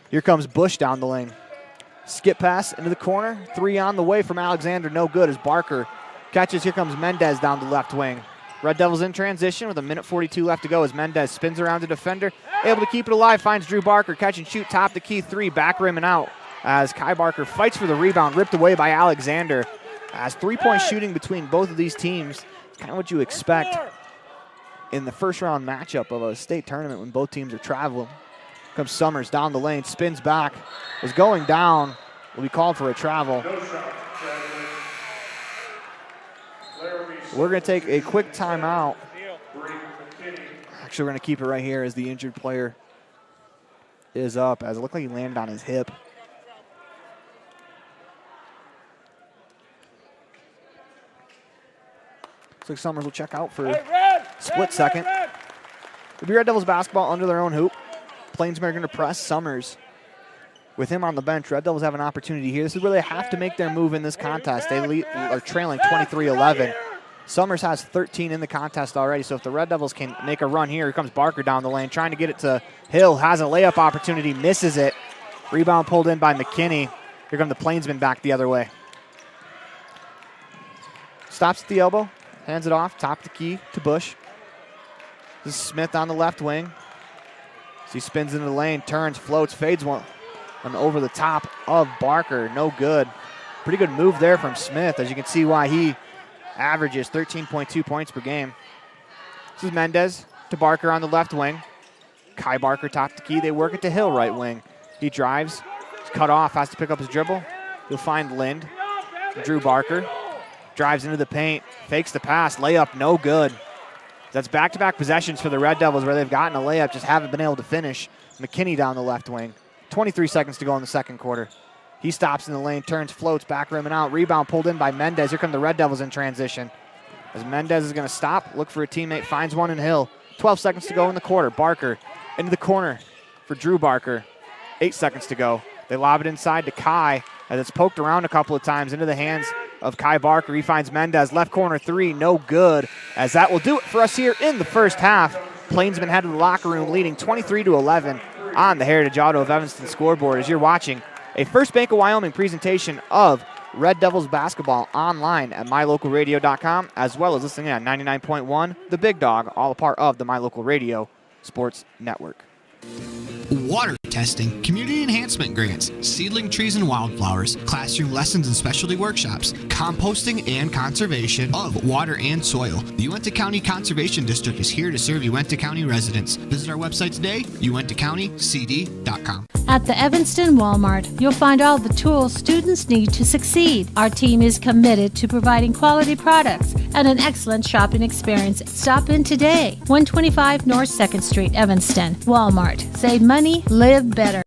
Here comes Bush down the lane. Skip pass into the corner. 3 on the way from Alexander, no good as Barker catches. Here comes Mendez down the left wing. Red Devils in transition with 1:42 left to go as Mendez spins around the defender. Able to keep it alive, finds Drew Barker. Catch and shoot, top the key 3, back rim and out. As Kai Barker fights for the rebound, ripped away by Alexander. As 3-point shooting between both of these teams, kind of what you expect in the first round matchup of a state tournament when both teams are traveling. Comes Summers down the lane, spins back, is going down, will be called for a travel. We're going to take a quick timeout. Actually, we're going to keep it right here as the injured player is up, as it looked like he landed on his hip. Looks like Summers will check out for a split second. It'll be Red Devils basketball under their own hoop. Plainsmen are going to press Summers. With him on the bench, Red Devils have an opportunity here. This is where they have to make their move in this contest. They are trailing 23-11. Summers has 13 in the contest already, so if the Red Devils can make a run here comes Barker down the lane, trying to get it to Hill. Has a layup opportunity, misses it. Rebound pulled in by McKinney. Here come the Plainsmen back the other way. Stops at the elbow, hands it off, top of the key to Bush. This is Smith on the left wing. As he spins into the lane, turns, floats, fades one. And over the top of Barker, no good. Pretty good move there from Smith, as you can see why he averages 13.2 points per game. This is Mendez to Barker on the left wing. Kai Barker top the key. They work it to Hill right wing. He drives, he's cut off, has to pick up his dribble. He'll find Lind. Drew Barker drives into the paint, fakes the pass, layup no good. That's back-to-back possessions for the Red Devils where they've gotten a layup, just haven't been able to finish. McKinney down the left wing. 23 seconds to go in the second quarter. He stops in the lane, turns, floats, back rim and out. Rebound pulled in by Mendez. Here come the Red Devils in transition. As Mendez is going to stop, look for a teammate, finds one in Hill. 12 seconds to go in the quarter. Barker into the corner for Drew Barker. 8 seconds to go. They lob it inside to Kai as it's poked around a couple of times into the hands of Kai Barker. He finds Mendez. Left corner three, no good. As that will do it for us here in the first half. Plainsmen head to the locker room leading 23-11 on the Heritage Auto of Evanston scoreboard as you're watching a First Bank of Wyoming presentation of Red Devils basketball online at mylocalradio.com, as well as listening on 99.1 The Big Dog, all a part of the My Local Radio Sports Network. Water testing, community enhancement grants, seedling trees and wildflowers, classroom lessons and specialty workshops, composting and conservation of water and soil. The Uintah County Conservation District is here to serve Uintah County residents. Visit our website today, uintahcountycd.com. At the Evanston Walmart, you'll find all the tools students need to succeed. Our team is committed to providing quality products and an excellent shopping experience. Stop in today. 125 North 2nd Street, Evanston. Walmart. Save money, live better.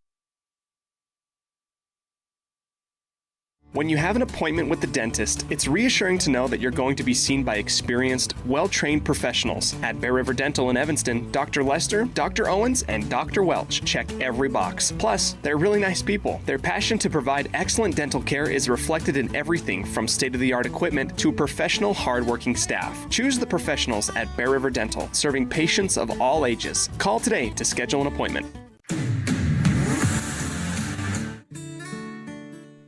When you have an appointment with the dentist, it's reassuring to know that you're going to be seen by experienced, well-trained professionals. At Bear River Dental in Evanston, Dr. Lester, Dr. Owens, and Dr. Welch check every box. Plus, they're really nice people. Their passion to provide excellent dental care is reflected in everything from state-of-the-art equipment to professional, hardworking staff. Choose the professionals at Bear River Dental, serving patients of all ages. Call today to schedule an appointment.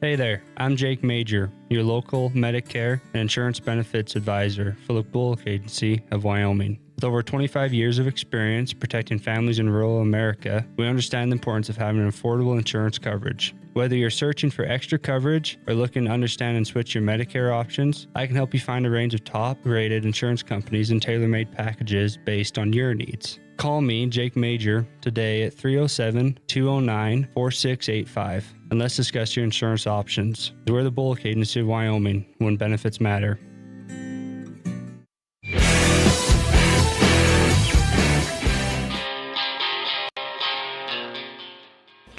Hey there, I'm Jake Major, your local Medicare and insurance benefits advisor for the Bullock Agency of Wyoming. With over 25 years of experience protecting families in rural America, we understand the importance of having affordable insurance coverage. Whether you're searching for extra coverage or looking to understand and switch your Medicare options, I can help you find a range of top-rated insurance companies and tailor-made packages based on your needs. Call me, Jake Major, today at 307-209-4685 and let's discuss your insurance options. We're the Bullock Agency of Wyoming when benefits matter.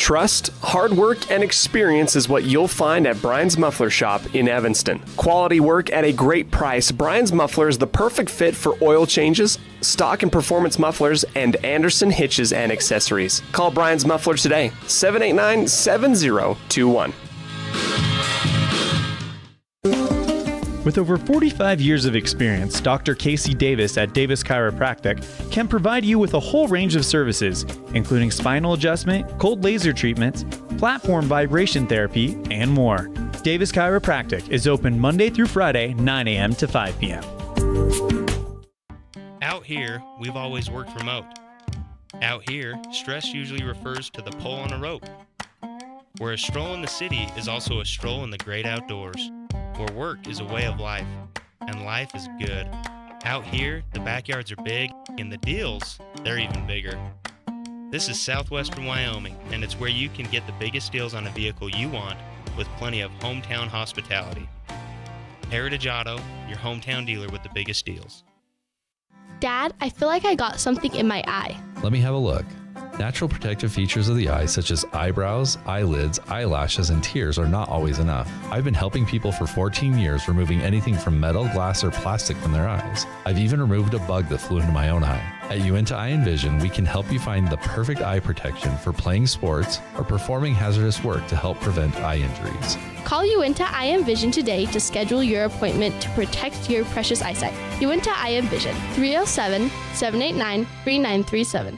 Trust, hard work, and experience is what you'll find at Brian's Muffler Shop in Evanston. Quality work at a great price. Brian's Muffler is the perfect fit for oil changes, stock and performance mufflers, and Anderson hitches and accessories. Call Brian's Muffler today, 789-7021. With over 45 years of experience, Dr. Casey Davis at Davis Chiropractic can provide you with a whole range of services, including spinal adjustment, cold laser treatments, platform vibration therapy, and more. Davis Chiropractic is open Monday through Friday, 9 a.m. to 5 p.m. Out here, we've always worked remote. Out here, stress usually refers to the pull on a rope. Where a stroll in the city is also a stroll in the great outdoors. Where work is a way of life, and life is good. Out here, the backyards are big, and the deals, they're even bigger. This is southwestern Wyoming, and it's where you can get the biggest deals on a vehicle you want with plenty of hometown hospitality. Heritage Auto, your hometown dealer with the biggest deals. Dad, I feel like I got something in my eye. Let me have a look. Natural protective features of the eye, such as eyebrows, eyelids, eyelashes, and tears, are not always enough. I've been helping people for 14 years removing anything from metal, glass, or plastic from their eyes. I've even removed a bug that flew into my own eye. At Uintah Eye and Vision, we can help you find the perfect eye protection for playing sports or performing hazardous work to help prevent eye injuries. Call Uintah Eye and Vision today to schedule your appointment to protect your precious eyesight. Uintah Eye and Vision, 307-789-3937.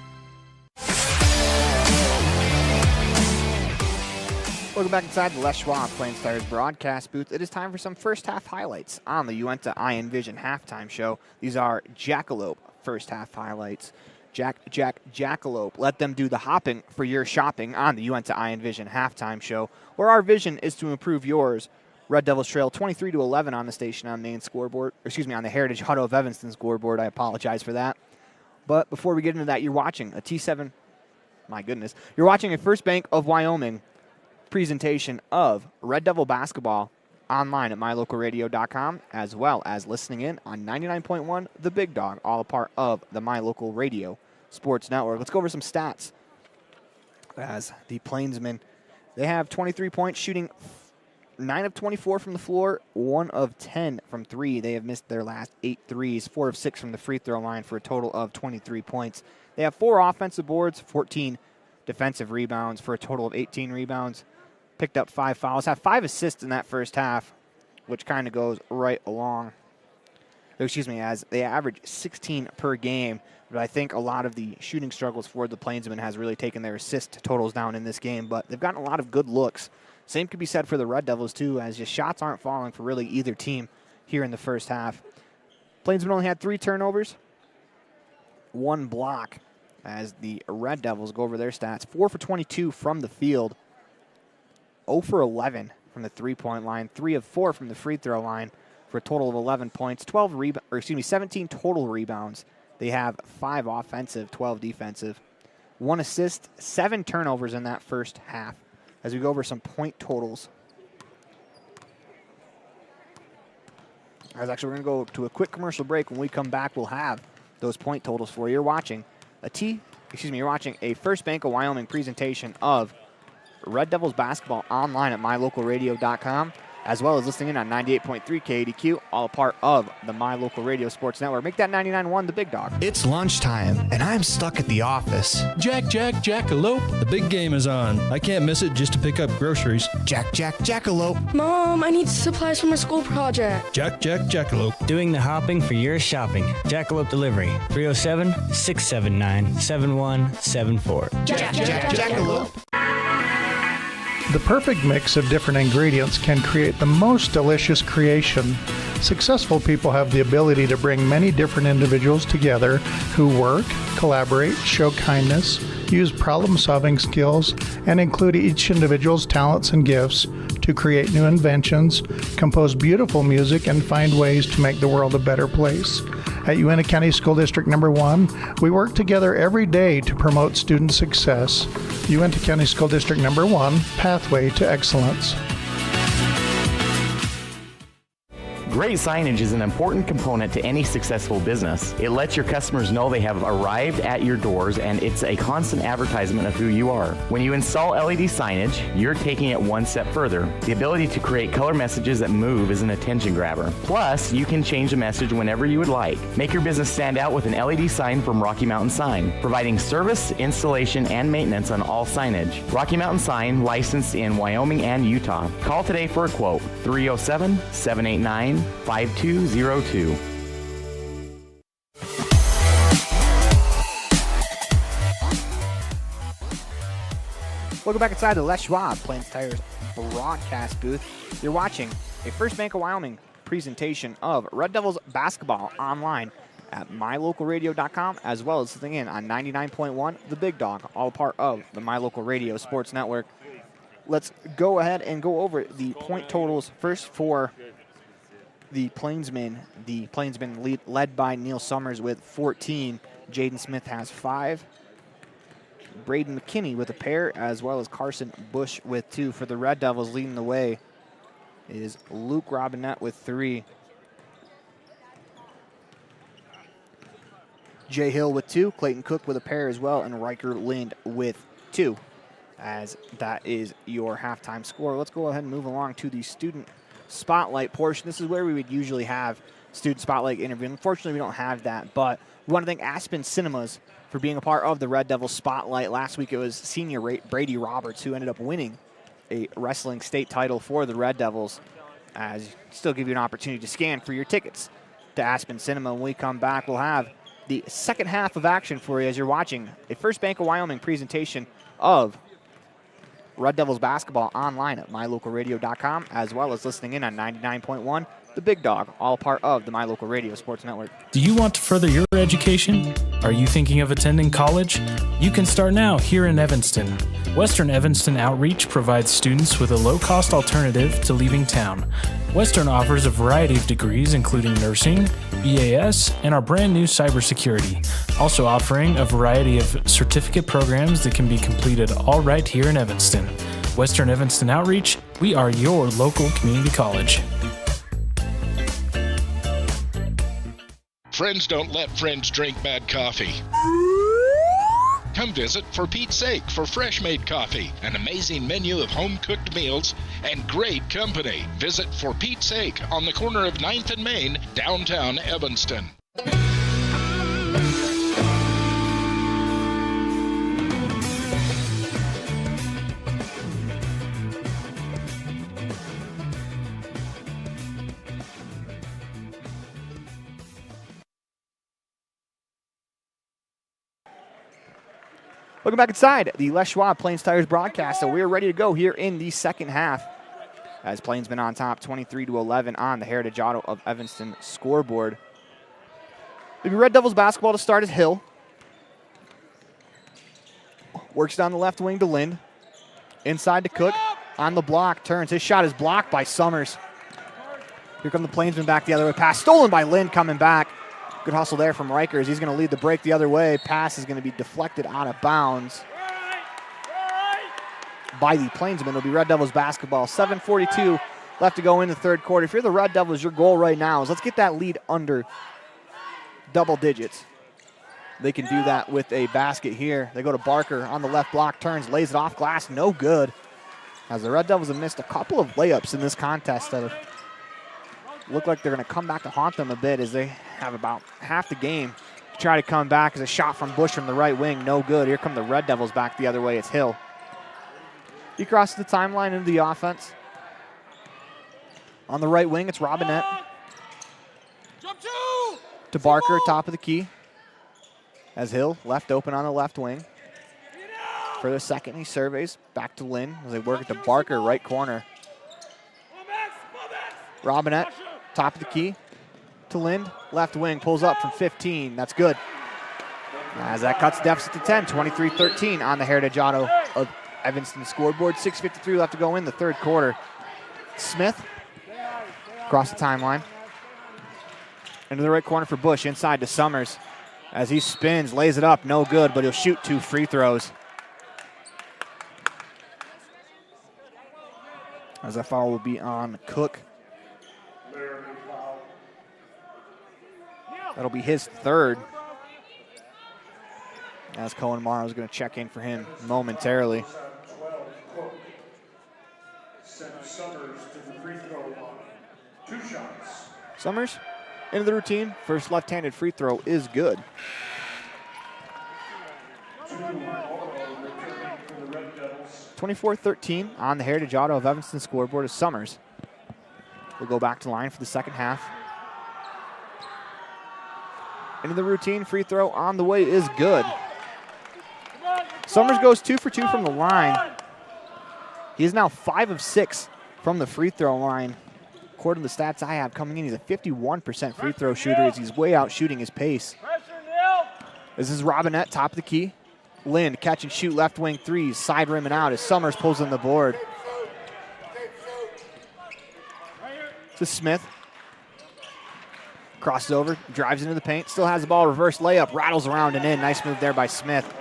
Welcome back inside the Les Schwab Plains Tires broadcast booth. It is time for some first half highlights on the Uintah Eye and Vision halftime show. These are Jackalope first half highlights. Jackalope. Let them do the hopping for your shopping on the Uintah Eye and Vision halftime show, where our vision is to improve yours. Red Devils trail 23-11 on the station on main scoreboard, on the Heritage Auto of Evanston scoreboard. I apologize for that. But before we get into that, you're watching a T7. My goodness. You're watching a First Bank of Wyoming presentation of Red Devil basketball online at mylocalradio.com, as well as listening in on 99.1 The Big Dog, all a part of the My Local Radio Sports Network. Let's go over some stats. As the Plainsmen, they have 23 points, shooting 9 of 24 from the floor, 1 of 10 from 3. They have missed their last 8 threes, 4 of 6 from the free throw line for a total of 23 points. They have 4 offensive boards, 14 defensive rebounds for a total of 18 rebounds. Picked up 5 fouls, have 5 assists in that first half, which kind of goes right along. As they average 16 per game. But I think a lot of the shooting struggles for the Plainsmen has really taken their assist totals down in this game. But they've gotten a lot of good looks. Same could be said for the Red Devils, too, as just shots aren't falling for really either team here in the first half. Plainsmen only had 3 turnovers, 1 block, as the Red Devils go over their stats. 4 for 22 from the field, 0 for 11 from the three-point line, 3 of 4 from the free throw line for a total of 11 points, 17 total rebounds. They have 5 offensive, 12 defensive, 1 assist, 7 turnovers in that first half. As we go over some point totals. We're going to go to a quick commercial break. When we come back, we'll have those point totals for you. You're watching a First Bank of Wyoming presentation of Red Devils basketball online at mylocalradio.com, as well as listening in on 98.3 KADQ, all a part of the My Local Radio Sports Network. Make that 99.1 The Big Dog. It's lunchtime, and I'm stuck at the office. Jackalope. The big game is on. I can't miss it just to pick up groceries. Jackalope. Mom, I need supplies for my school project. Jackalope. Doing the hopping for your shopping. Jackalope Delivery, 307-679-7174. Jackalope. The perfect mix of different ingredients can create the most delicious creation. Successful people have the ability to bring many different individuals together who work, collaborate, show kindness, use problem-solving skills, and include each individual's talents and gifts to create new inventions, compose beautiful music, and find ways to make the world a better place. At Uintah County School District Number 1, we work together every day to promote student success. Uintah County School District Number 1, Pathway to Excellence. Great signage is an important component to any successful business. It lets your customers know they have arrived at your doors, and it's a constant advertisement of who you are. When you install LED signage, you're taking it one step further. The ability to create color messages that move is an attention grabber. Plus, you can change the message whenever you would like. Make your business stand out with an LED sign from Rocky Mountain Sign, providing service, installation, and maintenance on all signage. Rocky Mountain Sign, licensed in Wyoming and Utah. Call today for a quote, 307-789-5202. Welcome back inside the Les Schwab Plains Tires broadcast booth. You're watching a First Bank of Wyoming presentation of Red Devils basketball online at mylocalradio.com, as well as listening in on 99.1 The Big Dog, all part of the My Local Radio Sports Network. Let's go ahead and go over the point totals first for the Plainsmen. The Plainsmen led by Neil Summers with 14. Jaden Smith has 5. Braden McKinney with a pair, as well as Carson Bush with 2. For the Red Devils, leading the way is Luke Robinette with 3. Jay Hill with 2. Clayton Cook with a pair as well, and Riker Lind with 2. As that is your halftime score. Let's go ahead and move along to the student spotlight portion. This is where we would usually have student spotlight interview. Unfortunately, we don't have that, but we want to thank Aspen Cinemas for being a part of the Red Devil Spotlight. Last week it was senior Brady Roberts who ended up winning a wrestling state title for the Red Devils, as still give you an opportunity to scan for your tickets to Aspen Cinema. When we come back, we'll have the second half of action for you as you're watching a First Bank of Wyoming presentation of Red Devils basketball online at mylocalradio.com, as well as listening in on 99.1 The Big Dog, all part of the My Local Radio Sports Network. Do you want to further your education? Are you thinking of attending college? You can start now here in Evanston. Western Evanston Outreach provides students with a low-cost alternative to leaving town. Western offers a variety of degrees, including nursing, EAS, and our brand new cybersecurity, also offering a variety of certificate programs that can be completed all right here in Evanston. Western Evanston Outreach, We are your local community college. Friends don't let friends drink bad coffee. Come visit For Pete's Sake for fresh-made coffee, an amazing menu of home-cooked meals, and great company. Visit For Pete's Sake on the corner of 9th and Main, downtown Evanston. Welcome back inside the Les Schwab Plains Tires broadcast. So we're ready to go here in the second half as Plains been on top 23-11 on the Heritage Auto of Evanston scoreboard. The Red Devils basketball to start is Hill. Works down the left wing to Lind. Inside to Cook. On the block, turns. His shot is blocked by Summers. Here come the Plainsmen back the other way. Pass stolen by Lind coming back. Good hustle there from Rikers. He's going to lead the break the other way. Pass is going to be deflected out of bounds by the Plainsmen. It'll be Red Devils basketball. 7:42 left to go in the third quarter. If you're the Red Devils, your goal right now is let's get that lead under double digits. They can do that with a basket here. They go to Barker on the left block, turns, lays it off glass. No good. As the Red Devils have missed a couple of layups in this contest that have look like they're going to come back to haunt them a bit as they have about half the game to try to come back. As a shot from Bush from the right wing, no good. Here come the Red Devils back the other way. It's Hill. He crosses the timeline into the offense. On the right wing, it's Robinette. To Barker, top of the key. As Hill left open on the left wing. For the second, he surveys. Back to Lynn as they work it to Barker, right corner. Robinette. Top of the key to Lind. Left wing pulls up from 15. That's good. As that cuts deficit to 10. 23-13 on the Heritage Auto of Evanston scoreboard. 6:53 left to go in the third quarter. Smith across the timeline. Into the right corner for Bush. Inside to Summers. As he spins, lays it up. No good, but he'll shoot 2 free throws. As that foul will be on Cook. That'll be his third. As Cohen Morrow is going to check in for him momentarily. Summers into the routine. First left-handed free throw is good. (24-13) on the Heritage Auto of Evanston scoreboard is Summers. We'll go back to line for the second half. Into the routine, free throw on the way is good. Summers goes 2 for 2 from the line. He is now 5 of 6 from the free throw line. According to the stats I have coming in, he's a 51% free throw shooter as he's way out shooting his pace. This is Robinette, top of the key. Lind, catch and shoot, left wing threes, side rim and out as Summers pulls in the board. To Smith. Crosses over, drives into the paint, still has the ball, reverse layup, rattles around and in. Nice move there by Smith.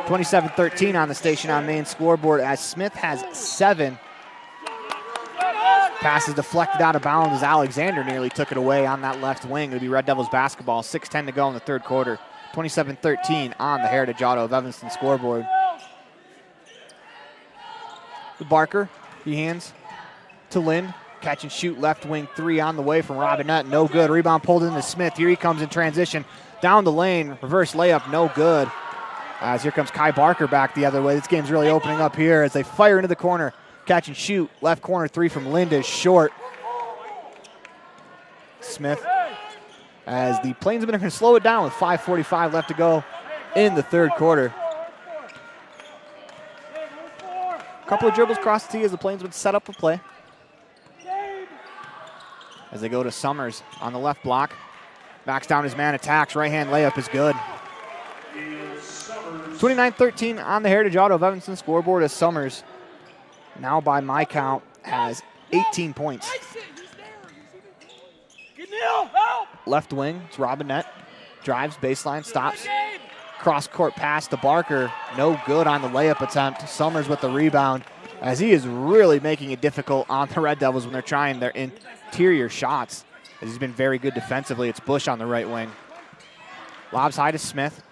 27-13 on the Station on Main scoreboard as Smith has 7. Pass is deflected out of bounds as Alexander nearly took it away on that left wing. It'll be Red Devils basketball. 6:10 to go in the third quarter. 27-13 on the Heritage Auto of Evanston scoreboard. To Barker, he hands to Lind. Catch and shoot, left wing 3 on the way from Robinette. No good. Rebound pulled into Smith. Here he comes in transition. Down the lane. Reverse layup. No good. As here comes Kai Barker back the other way. This game's really opening up here as they fire into the corner. Catch and shoot. Left corner 3 from Lind is short. Smith. As the Plainsmen are going to slow it down with 5:45 left to go in the third quarter. A couple of dribbles across the tee as the Plainsmen set up a play. As they go to Summers on the left block. Backs down his man, attacks. Right-hand layup is good. 29-13 on the Heritage Auto of Evanston scoreboard as Summers, now by my count, has 18 points. Left wing, it's Robinette. Drives, baseline, stops. Cross-court pass to Barker. No good on the layup attempt. Summers with the rebound as he is really making it difficult on the Red Devils when they're trying their interior shots, as he's been very good defensively. It's Bush on the right wing. Lobs high to Smith.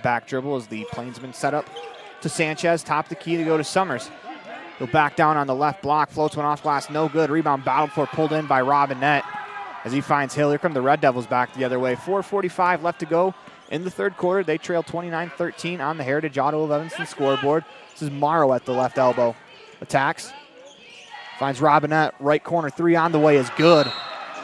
Back dribble as the Plainsman set up to Sanchez. Top the key to go to Summers. He'll back down on the left block. Floats one off glass, no good. Rebound battled for, pulled in by Robinette as he finds Hill. Here come the Red Devils back the other way. 4:45 left to go in the third quarter. They trail 29-13 on the Heritage Auto of Evanston scoreboard. This is Morrow at the left elbow. Attacks. Finds Robinette. Right corner three on the way is good.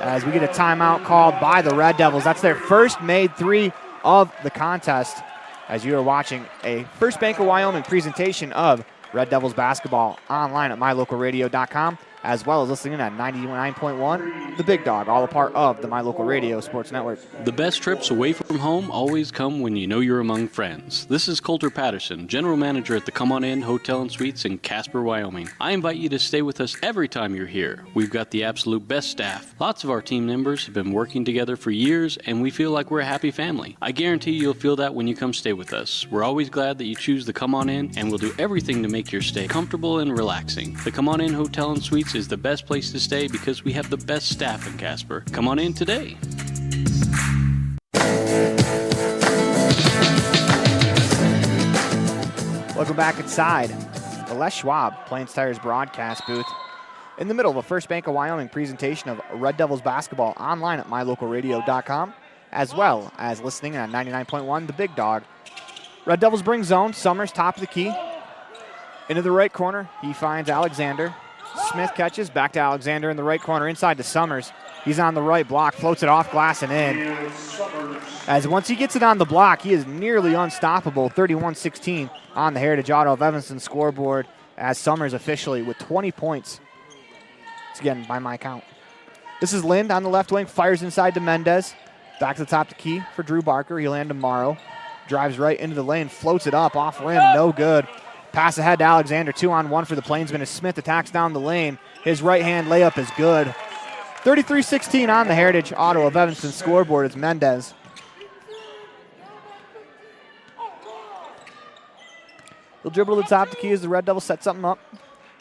As we get a timeout called by the Red Devils. That's their first made three of the contest. As you are watching a First Bank of Wyoming presentation of Red Devils basketball online at mylocalradio.com, as well as listening in at 99.1, The Big Dog, all a part of the My Local Radio Sports Network. The best trips away from home always come when you know you're among friends. This is Coulter Patterson, General Manager at the Come On In Hotel and Suites in Casper, Wyoming. I invite you to stay with us every time you're here. We've got the absolute best staff. Lots of our team members have been working together for years, and we feel like we're a happy family. I guarantee you'll feel that when you come stay with us. We're always glad that you choose the Come On In, and we'll do everything to make your stay comfortable and relaxing. The Come On In Hotel and Suites is the best place to stay because we have the best staff in Casper. Come on in today. Welcome back inside the Les Schwab Plains Tires broadcast booth. In the middle of a First Bank of Wyoming presentation of Red Devils basketball online at mylocalradio.com, as well as listening on 99.1 The Big Dog. Red Devils bring zone. Summers top of the key. Into the right corner, he finds Alexander. Smith catches, back to Alexander in the right corner, inside to Summers. He's on the right block, floats it off glass and in. As once he gets it on the block, he is nearly unstoppable. 31-16 on the Heritage Auto of Evanston scoreboard, as Summers officially with 20 points. It's again by my count. This is Lind on the left wing, fires inside to Mendez. Back to the top of the key for Drew Barker. He'll hand to Morrow. Drives right into the lane, floats it up, off rim, no good. Pass ahead to Alexander, 2-on-1 for the Plainsmen as Smith attacks down the lane. His right-hand layup is good. 33-16 on the Heritage Auto of Evanston scoreboard. It's Mendez. He'll dribble to the top of the key as the Red Devils set something up.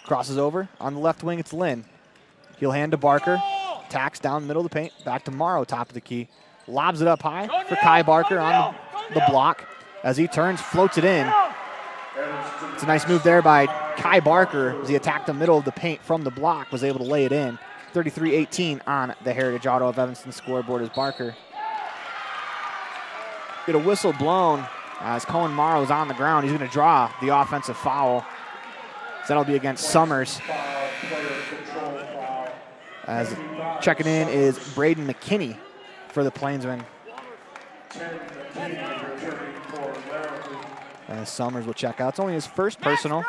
Crosses over. On the left wing, it's Lynn. He'll hand to Barker. Attacks down the middle of the paint. Back to Morrow, top of the key. Lobs it up high for Kai Barker on the block. As he turns, floats it in. It's a nice move there by Kai Barker as he attacked the middle of the paint from the block, was able to lay it in. 33-18 on the Heritage Auto of Evanston scoreboard as Barker. Get a whistle blown as Cohen Morrow is on the ground. He's going to draw the offensive foul. So that'll be against Summers. As checking in is Braden McKinney for the Plainsmen. As Summers will check out. It's only his first personal.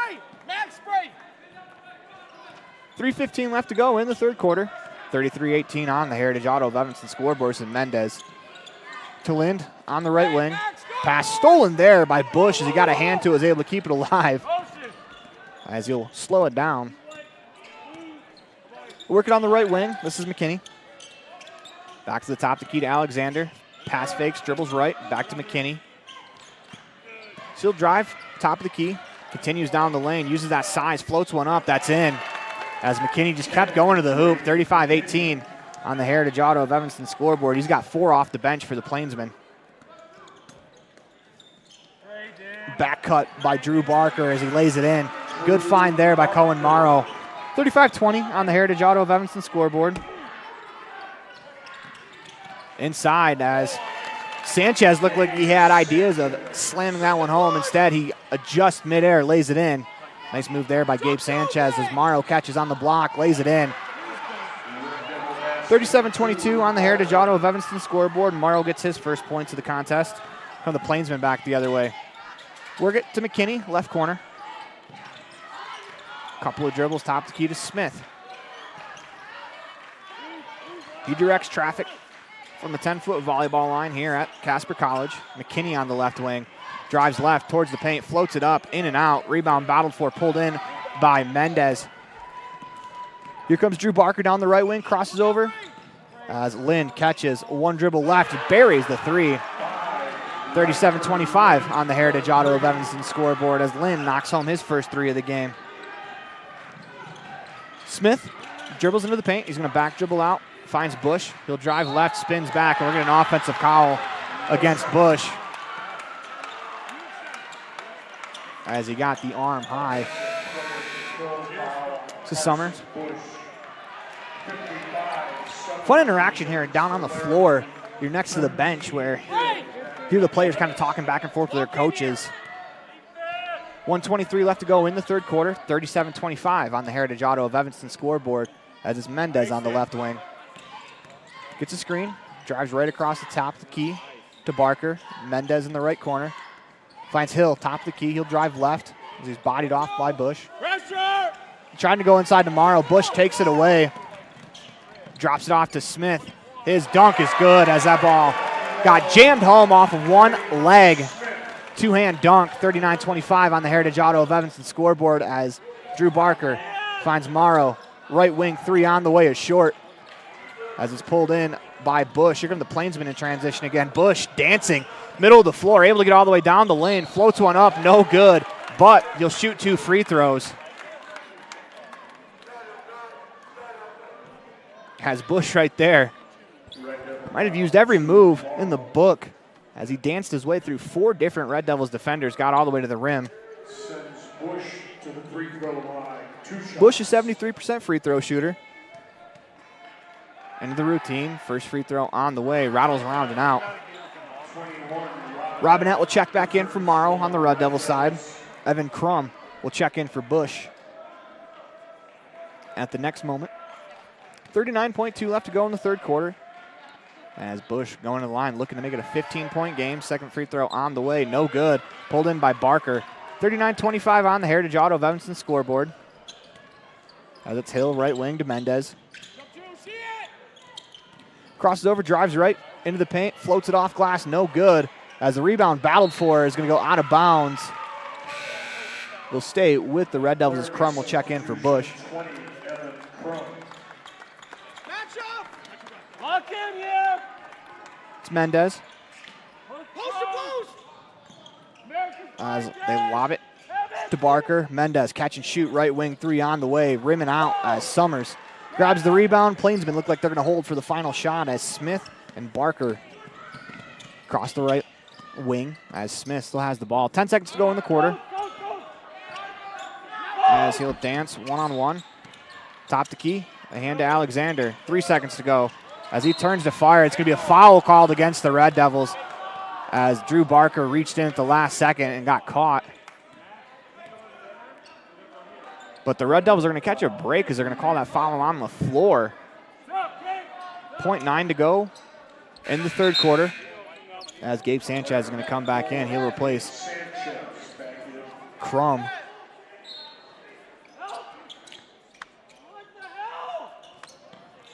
3:15 left to go in the third quarter. 33-18 on the Heritage Auto of Evanston scoreboard. And Mendez to Lind on the right wing. Pass stolen there by Bush as he got a hand to it, was able to keep it alive. As he'll slow it down. Working on the right wing. This is McKinney. Back to the top, the key to Alexander. Pass fakes, dribbles right. Back to McKinney. He'll drive, top of the key. Continues down the lane, uses that size, floats one up. That's in. As McKinney just kept going to the hoop. 35-18 on the Heritage Auto of Evanston scoreboard. He's got 4 off the bench for the Plainsmen. Back cut by Drew Barker as he lays it in. Good find there by Cohen Morrow. 35-20 on the Heritage Auto of Evanston scoreboard. Inside as Sanchez looked like he had ideas of slamming that one home. Instead, he adjusts midair, lays it in. Nice move there by Gabe Sanchez as Morrow catches on the block, lays it in. 37-22 on the Heritage Auto of Evanston scoreboard. Morrow gets his first points of the contest. From the Plainsmen back the other way. Work it to McKinney, left corner. Couple of dribbles, top the key to Smith. He directs traffic from the 10-foot volleyball line here at Casper College. McKinney on the left wing. Drives left towards the paint, floats it up, in and out. Rebound battled for, pulled in by Mendez. Here comes Drew Barker down the right wing, crosses over. As Lind catches one dribble left, buries the three. 37-25 on the Heritage Auto of Evanston scoreboard as Lynn knocks home his first 3 of the game. Smith dribbles into the paint. He's going to back dribble out, finds Bush. He'll drive left, spins back, and we're getting an offensive foul against Bush as he got the arm high to Summers. Fun interaction here down on the floor. You're next to the bench where you hear the players kind of talking back and forth with their coaches. 1:23 left to go in the third quarter. 37-25 on the Heritage Auto of Evanston scoreboard as it's Mendez on the left wing. Gets a screen, drives right across the top of the key to Barker. Mendez in the right corner. Finds Hill, top of the key. He'll drive left as he's bodied off by Bush. Pressure! Trying to go inside to Morrow. Bush takes it away. Drops it off to Smith. His dunk is good as that ball got jammed home off of one leg. Two-hand dunk, 39-25 on the Heritage Auto of Evanston scoreboard as Drew Barker finds Morrow. Right wing 3 on the way is short as it's pulled in by Bush. Here comes the Plainsman in transition again. Bush dancing, middle of the floor, able to get all the way down the lane. Floats one up, no good, but he'll shoot 2 free throws. Has Bush right there. Might have used every move in the book as he danced his way through 4 different Red Devils defenders, got all the way to the rim. Sends Bush to the free throw line. 2 shots. Bush is 73% free throw shooter. End of the routine. First free throw on the way. Rattles around and out. Robinette will check back in for Morrow on the Red Devil side. Evan Crum will check in for Bush at the next moment. 39.2 left to go in the third quarter. As Bush going to the line, looking to make it a 15-point game. Second free throw on the way, no good. Pulled in by Barker. 39-25 on the Heritage Auto of Evanston scoreboard. As it's Hill, right wing to Mendez. Crosses over, drives right into the paint, floats it off glass, no good. As the rebound battled for is going to go out of bounds. Will stay with the Red Devils as Crum will check in for Bush. Lock in here. It's Mendez. As they lob it to Barker. Mendez catch and shoot, right wing 3 on the way, rimming out as Summers grabs the rebound. Plainsmen look like they're going to hold for the final shot as Smith and Barker cross the right wing as Smith still has the ball. 10 seconds to go in the quarter. As he'll dance one-on-one. Top the key, a hand to Alexander. 3 seconds to go. As he turns to fire, it's going to be a foul called against the Red Devils as Drew Barker reached in at the last second and got caught. But the Red Devils are going to catch a break because they're going to call that foul on the floor. 0.9 to go in the third quarter as Gabe Sanchez is going to come back in. He'll replace Crum.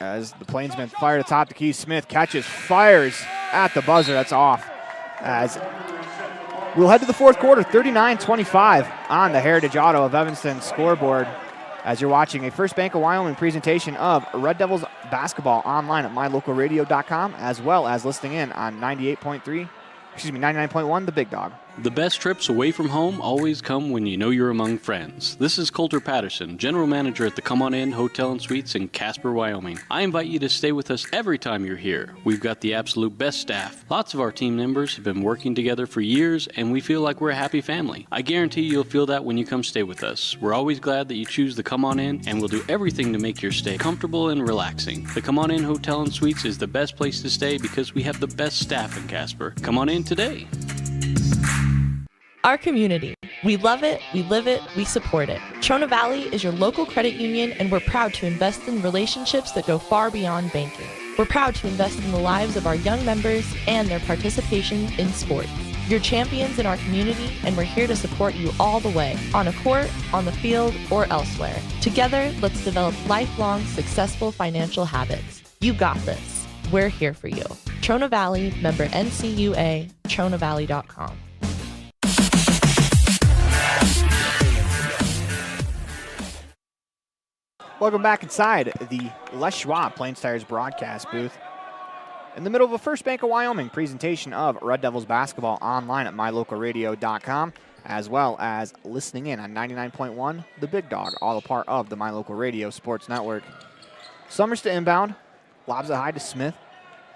As the Plainsmen fire to top the key, Smith catches, fires at the buzzer. That's off. As we'll head to the fourth quarter, 39-25 on the Heritage Auto of Evanston scoreboard. As you're watching a First Bank of Wyoming presentation of Red Devils basketball online at mylocalradio.com, as well as listening in on 99.1, The Big Dog. The best trips away from home always come when you know you're among friends. This is Coulter Patterson, General Manager at the Come On In Hotel and Suites in Casper, Wyoming. I invite you to stay with us every time you're here. We've got the absolute best staff. Lots of our team members have been working together for years, and we feel like we're a happy family. I guarantee you'll feel that when you come stay with us. We're always glad that you choose the Come On In, and we'll do everything to make your stay comfortable and relaxing. The Come On In Hotel and Suites is the best place to stay because we have the best staff in Casper. Come on in today. Our community. We love it, we live it, we support it. Trona Valley is your local credit union, and we're proud to invest in relationships that go far beyond banking. We're proud to invest in the lives of our young members and their participation in sports. You're champions in our community, and we're here to support you all the way, on a court, on the field, or elsewhere. Together, let's develop lifelong, successful financial habits. You got this. We're here for you. Trona Valley, member NCUA, TronaValley.com. Welcome back inside the Les Schwab Plains Tires broadcast booth. in the middle of a First Bank of Wyoming presentation of Red Devils basketball online at mylocalradio.com, as well as listening in on 99.1 The Big Dog, all a part of the My Local Radio Sports Network. Summers to inbound, lobs it high to Smith,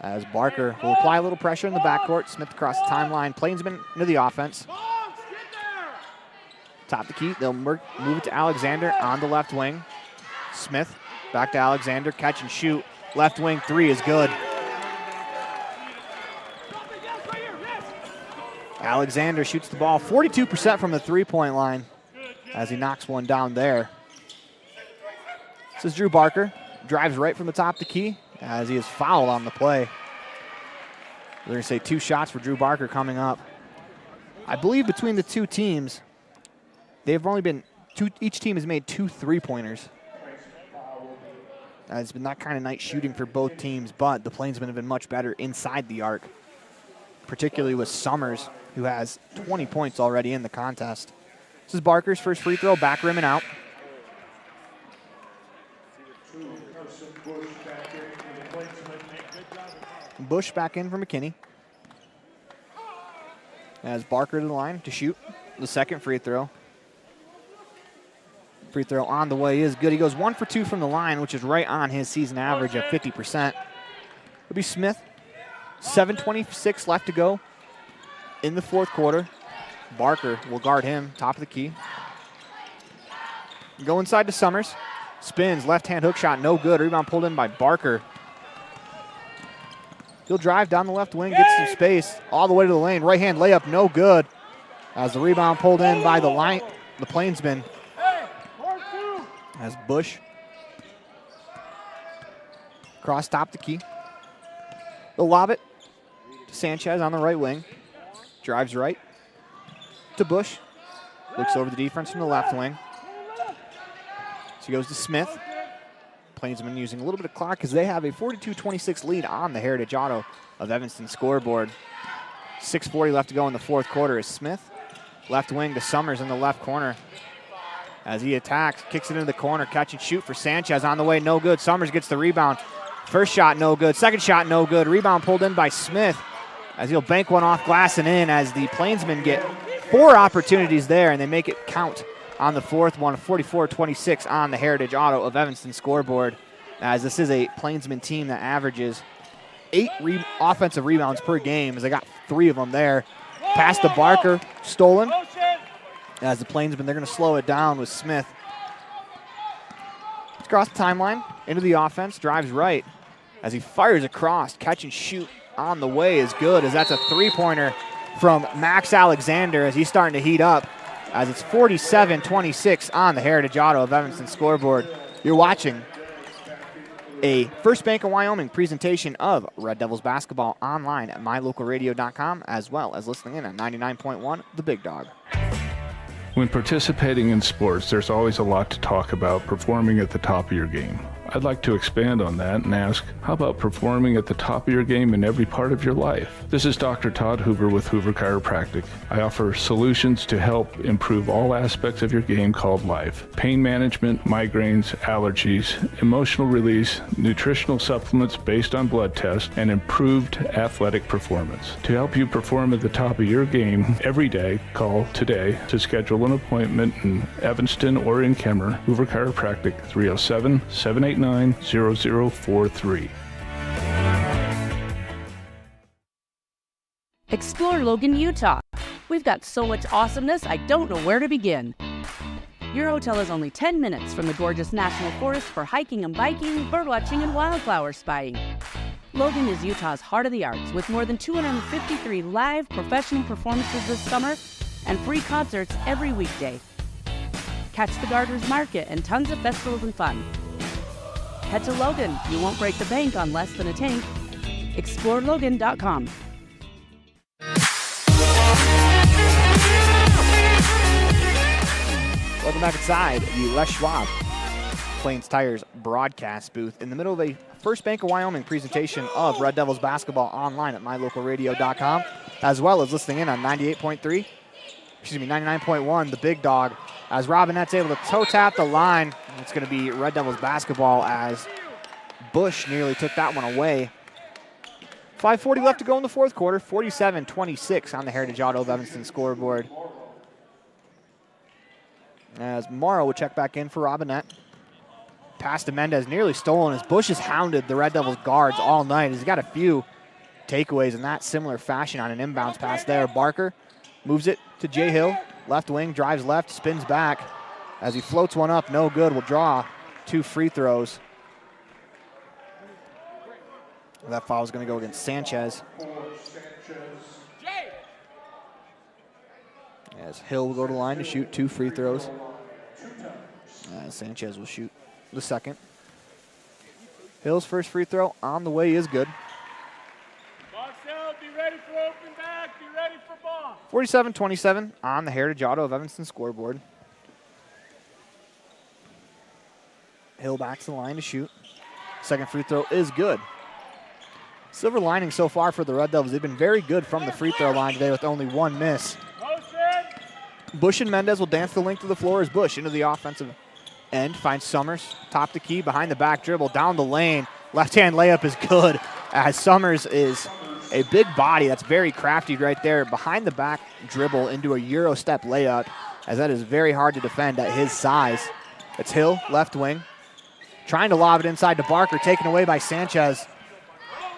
as Barker will apply a little pressure in the backcourt. Smith across the timeline, Plainsman into the offense. Top the key, they'll move it to Alexander on the left wing. Smith back to Alexander, catch and shoot. Left wing three is good. Alexander shoots the ball 42% from the three-point line as he knocks one down there. This is Drew Barker. Drives right from the top of the key as he is fouled on the play. We're going to say 2 shots for Drew Barker coming up. I believe between the two teams, they've only been each team has made 2 3-pointers. It's been that kind of night shooting for both teams, but the Plainsmen have been much better inside the arc, particularly with Summers, who has 20 points already in the contest. This is Barker's first free throw, back rim and out. Bush back in for McKinney. As Barker to the line to shoot the second free throw. Free throw on the way is good. He goes 1 for 2 from the line, which is right on his season average of 50%. It'll be Smith. 7:26 left to go in the fourth quarter. Barker will guard him, top of the key. Go inside to Summers. Spins, left-hand hook shot, no good. Rebound pulled in by Barker. He'll drive down the left wing, gets some space, all the way to the lane. Right-hand layup, no good. As the rebound pulled in by the Plainsmen. As Bush cross top the key. They'll lob it to Sanchez on the right wing. Drives right to Bush. Looks over the defense from the left wing. So he goes to Smith. Plainsmen using a little bit of clock because they have a 42-26 lead on the Heritage Auto of Evanston scoreboard. 6:40 left to go in the fourth quarter as Smith. Left wing to Summers in the left corner. As he attacks, kicks it into the corner, catch and shoot for Sanchez on the way, no good. Summers gets the rebound. First shot, no good. Second shot, no good. Rebound pulled in by Smith as he'll bank one off glass and in as the Plainsmen get 4 opportunities there and they make it count on the fourth one. 44-26 on the Heritage Auto of Evanston scoreboard, as this is a Plainsman team that averages 8 offensive rebounds per game, as they got 3 of them there. Pass to Barker, stolen. As the Plainsmen, they're going to slow it down with Smith. It's across the timeline, into the offense, drives right. As he fires across, catch and shoot on the way is good, as that's a 3-pointer from Max Alexander as he's starting to heat up. As it's 47-26 on the Heritage Auto of Evanston scoreboard. You're watching a First Bank of Wyoming presentation of Red Devils basketball online at mylocalradio.com, as well as listening in on 99.1 The Big Dog. When participating in sports, there's always a lot to talk about performing at the top of your game. I'd like to expand on that and ask, how about performing at the top of your game in every part of your life? This is Dr. Todd Hoover with Hoover Chiropractic. I offer solutions to help improve all aspects of your game called life. Pain management, migraines, allergies, emotional release, nutritional supplements based on blood tests, and improved athletic performance. To help you perform at the top of your game every day, call today to schedule an appointment in Evanston or in Kemmer. Hoover Chiropractic, 307-789-0043. Explore Logan, Utah. We've got so much awesomeness, I don't know where to begin. Your hotel is only 10 minutes from the gorgeous national forest for hiking and biking, birdwatching, and wildflower spying. Logan is Utah's heart of the arts, with more than 253 live professional performances this summer and free concerts every weekday. Catch the Garter's Market and tons of festivals and fun. Head to Logan. You won't break the bank on less than a tank. ExploreLogan.com. Welcome back inside the Les Schwab Plains Tires broadcast booth in the middle of a First Bank of Wyoming presentation of Red Devils basketball online at mylocalradio.com, as well as listening in on 99.1 The Big Dog. As Robinette's able to toe tap the line, it's going to be Red Devils basketball as Bush nearly took that one away. 5:40 left to go in the fourth quarter. 47-26 on the Heritage Auto of Evanston scoreboard. As Morrow will check back in for Robinette. Pass to Mendez, nearly stolen as Bush has hounded the Red Devils guards all night. He's got a few takeaways in that similar fashion on an inbounds pass there. Barker moves it to Jay Hill. Left wing, drives left, spins back. As he floats one up, no good. Will draw 2 free throws. That foul is going to go against Sanchez. As Hill will go to the line to shoot 2 free throws. Sanchez will shoot the second. Hill's first free throw on the way is good. 47-27 on the Heritage Auto of Evanston scoreboard. Hill back to the line to shoot. Second free throw is good. Silver lining so far for the Red Devils. They've been very good from the free throw line today with only 1 miss. Bush and Mendez will dance the length of the floor as Bush into the offensive end. Finds Summers. Top the key, behind the back dribble, down the lane. Left-hand layup is good as Summers is a big body. That's very crafty right there. Behind the back dribble into a Euro step layup, as that is very hard to defend at his size. It's Hill, left wing. Trying to lob it inside to Barker, taken away by Sanchez.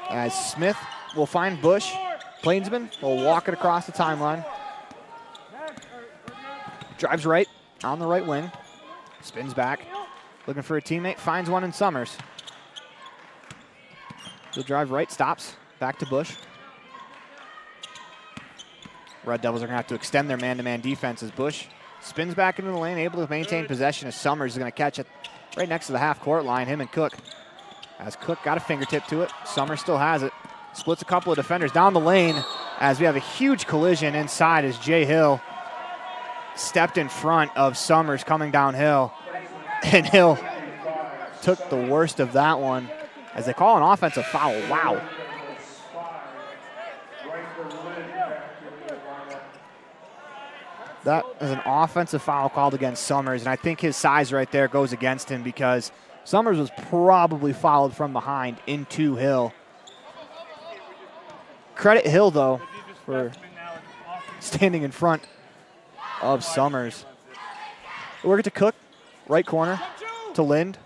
As Smith will find Bush. Plainsman will walk it across the timeline. Drives right on the right wing. Spins back. Looking for a teammate. Finds one in Summers. He'll drive right. Stops. Back to Bush. Red Devils are going to have to extend their man-to-man defense as Bush spins back into the lane, able to maintain possession as Summers is going to catch it right next to the half-court line, him and Cook. As Cook got a fingertip to it, Summers still has it. Splits a couple of defenders down the lane as we have a huge collision inside as Jay Hill stepped in front of Summers coming downhill. And Hill took the worst of that one as they call an offensive foul. Wow. That is an offensive foul called against Summers, and I think his size right there goes against him because Summers was probably fouled from behind into Hill. Credit Hill, though, for standing in front of Summers. Work it to Cook, right corner to Lind.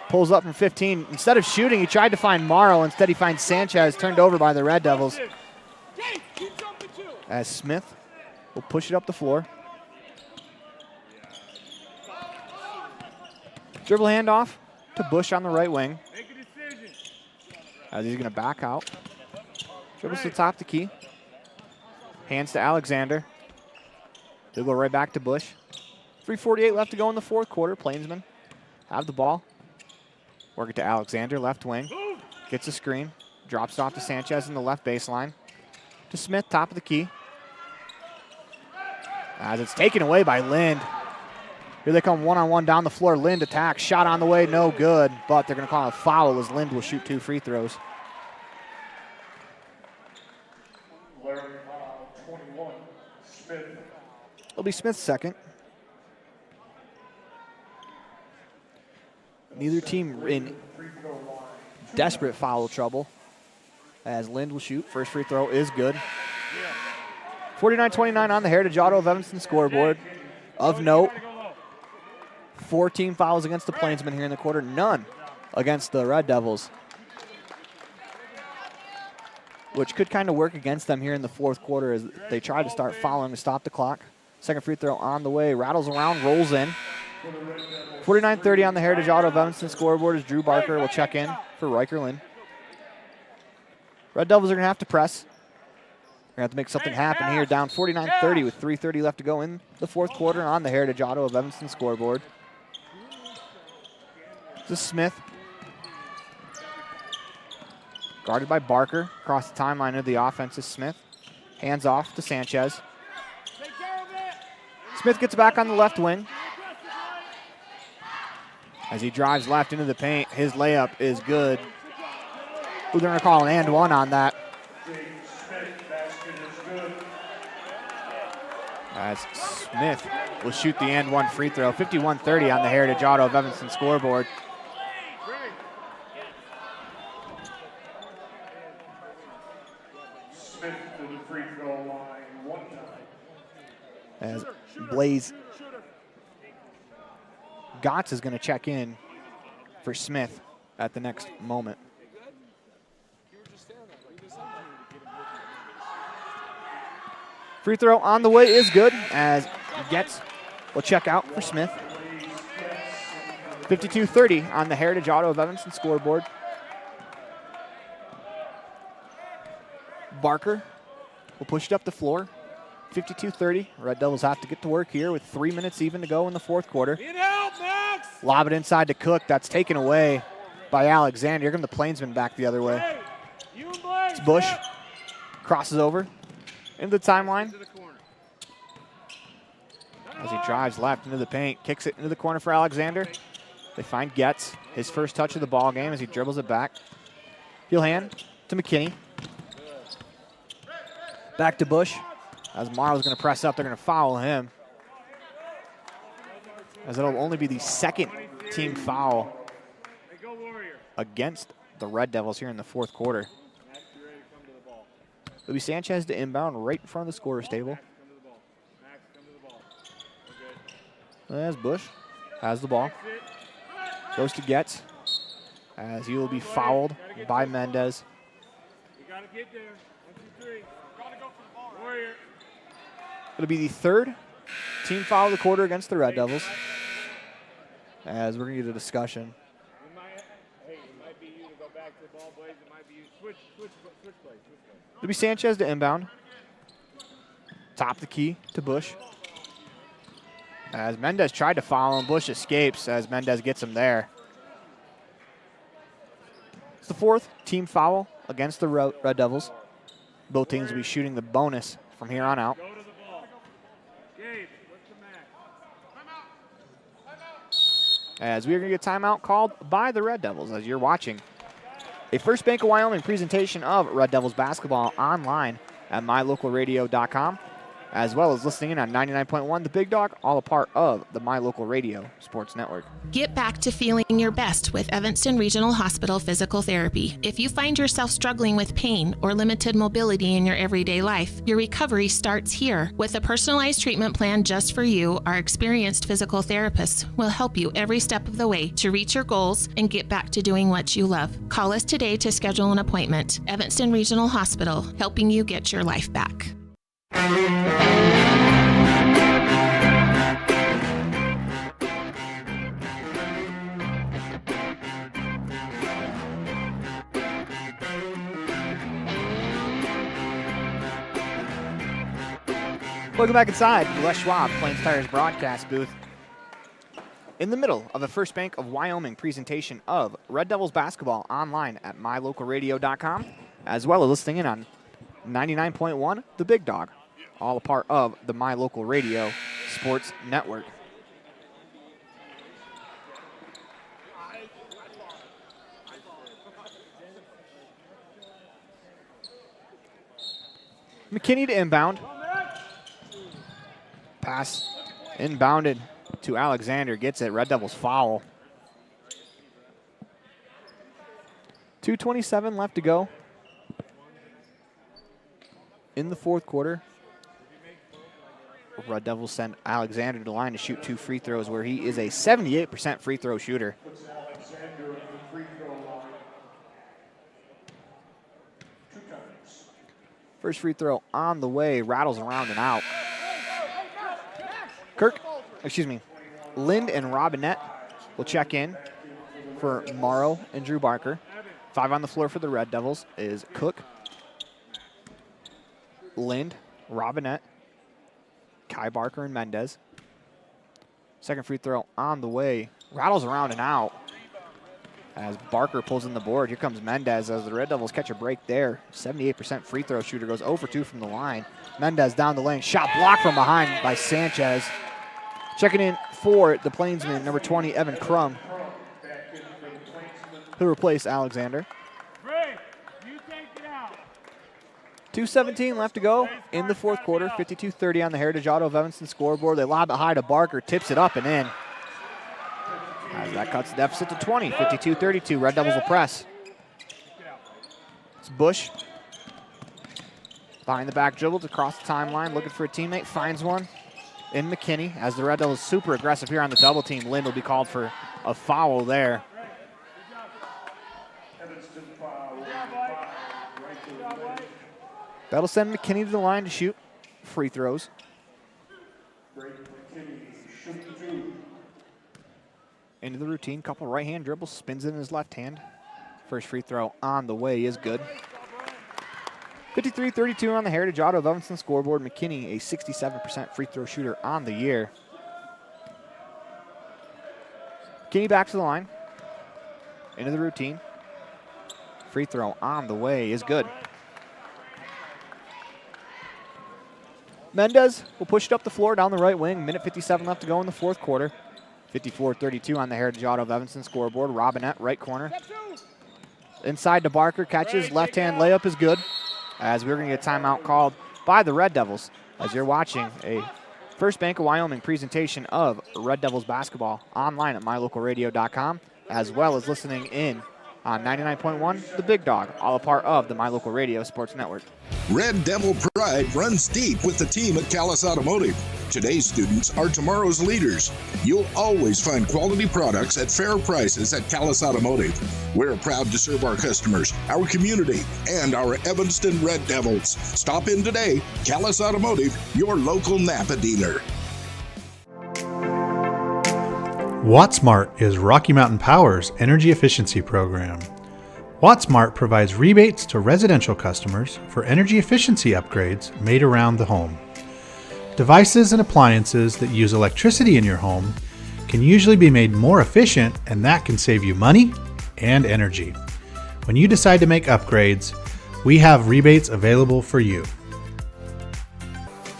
Pulls up from 15. Instead of shooting, he tried to find Morrow. Instead, he finds Sanchez, turned over by the Red Devils. As Smith will push it up the floor. Dribble handoff to Bush on the right wing. As he's going to back out. Dribbles to the top of the key. Hands to Alexander. He'll go right back to Bush. 3:48 left to go in the fourth quarter. Plainsmen have the ball. Work it to Alexander, left wing. Gets a screen. Drops it off to Sanchez in the left baseline. To Smith, top of the key. As it's taken away by Lind. Here they come one-on-one down the floor. Lind attacks. Shot on the way, no good. But they're going to call a foul as Lind will shoot 2 free throws. It'll be Smith's second. Neither team in desperate foul trouble as Lind will shoot. First free throw is good. 49-29 on the Heritage Auto of Evanston scoreboard. Of note, 4 team fouls against the Plainsmen here in the quarter, none against the Red Devils, which could kind of work against them here in the fourth quarter as they try to start fouling to stop the clock. Second free throw on the way, rattles around, rolls in. 49-30 on the Heritage Auto of Evanston scoreboard as Drew Barker will check in for Riker Lind. Red Devils are going to have to press. We're going to have to make something happen here. Down 49-30 with 3:30 left to go in the fourth quarter on the Heritage Auto of Evanston scoreboard. This is Smith. Guarded by Barker. Across the timeline of the offense is Smith. Hands off to Sanchez. Smith gets back on the left wing. As he drives left into the paint, his layup is good. They're going to call an and one on that. As Smith will shoot the and one free throw. 51-30 on the Heritage Auto of Evanston scoreboard. as Blaze Gotts is going to check in for Smith at the next moment. Free throw on the way is good as Getz will check out for Smith. 52-30 on the Heritage Auto of Evanston scoreboard. Barker will push it up the floor. 52-30. Red Devils have to get to work here with 3 minutes even to go in the fourth quarter. Lob it inside to Cook. That's taken away by Alexander. Here come the Plainsmen back the other way. It's Bush. Crosses over into the timeline. As he drives left into the paint, kicks it into the corner for Alexander. They find Getz, his first touch of the ball game as he dribbles it back. He'll hand to McKinney. Back to Bush. As Morrow's going to press up, they're going to foul him. As it'll only be the second team foul against the Red Devils here in the fourth quarter. It'll be Sanchez to inbound right in front of the scorer's table. As Bush has the ball. Goes to Getz as he will be fouled by Mendez. It'll be the third team foul of the quarter against the Red Devils. As we're going to get a discussion. It'll be Sanchez to inbound. Top the key to Bush. As Mendez tried to foul him, Bush escapes as Mendez gets him there. It's the fourth team foul against the Red Devils. Both teams will be shooting the bonus from here on out. As we are going to get timeout called by the Red Devils as you're watching a First Bank of Wyoming presentation of Red Devils basketball online at mylocalradio.com, as well as listening in on 99.1 The Big Dog, all a part of the My Local Radio Sports Network. Get back to feeling your best with Evanston Regional Hospital Physical Therapy. If you find yourself struggling with pain or limited mobility in your everyday life, your recovery starts here. With a personalized treatment plan just for you, our experienced physical therapists will help you every step of the way to reach your goals and get back to doing what you love. Call us today to schedule an appointment. Evanston Regional Hospital, helping you get your life back. Welcome back inside the Les Schwab Plains Tires broadcast booth. In the middle of a First Bank of Wyoming presentation of Red Devils basketball online at mylocalradio.com, as well as listening in on 99.1 The Big Dog, all a part of the My Local Radio Sports Network. McKinney to inbound. Pass inbounded to Alexander, gets it. Red Devils foul. 2:27 left to go in the fourth quarter. Red Devils send Alexander to the line to shoot 2 free throws, where he is a 78% free throw shooter. First free throw on the way, rattles around and out. Lind and Robinette will check in for Morrow and Drew Barker. 5 on the floor for the Red Devils is Cook, Lind, Robinette, Kai Barker, and Mendez. Second free throw on the way, rattles around and out as Barker pulls in the board. Here comes Mendez as the Red Devils catch a break there. 78% free throw shooter, goes 0 for 2 from the line. Mendez down the lane, shot blocked from behind by Sanchez. Checking in for the Plainsman, number 20, Evan Crum, who replaced Alexander. 2:17 left to go in the fourth quarter. 52-30 on the Heritage Auto of Evanston scoreboard. They lob it high to Barker, tips it up and in. As that cuts the deficit to 20, 52-32. Red Devils will press. It's Bush. Behind the back dribble to cross the timeline, looking for a teammate, finds one. in McKinney as the Red Devils super aggressive here on the double team. Lind will be called for a foul there. That'll send McKinney to the line to shoot free throws. Into the routine, couple right-hand dribbles, spins it in his left hand. First free throw on the way is good. 53-32 on the Heritage Auto of Evanston scoreboard. McKinney, a 67% free throw shooter on the year. McKinney back to the line. Into the routine. Free throw on the way is good. Mendez will push it up the floor down the right wing. Minute 57 left to go in the fourth quarter. 54-32 on the Heritage Auto of Evanston scoreboard. Robinette, right corner. Inside to Barker, catches, left-hand layup is good. As we're going to get a timeout called by the Red Devils, as you're watching a First Bank of Wyoming presentation of Red Devils basketball online at mylocalradio.com, as well as listening in on 99.1 The Big Dog, all a part of the My Local Radio Sports Network. Red Devil pride runs deep with the team at Callis Automotive. Today's students are tomorrow's leaders. You'll always find quality products at fair prices at Callis Automotive. We're proud to serve our customers, our community, and our Evanston Red Devils. Stop in today. Callis Automotive, your local Napa dealer. WattSmart is Rocky Mountain Power's energy efficiency program. WattSmart provides rebates to residential customers for energy efficiency upgrades made around the home. Devices and appliances that use electricity in your home can usually be made more efficient, and that can save you money and energy. When you decide to make upgrades, we have rebates available for you.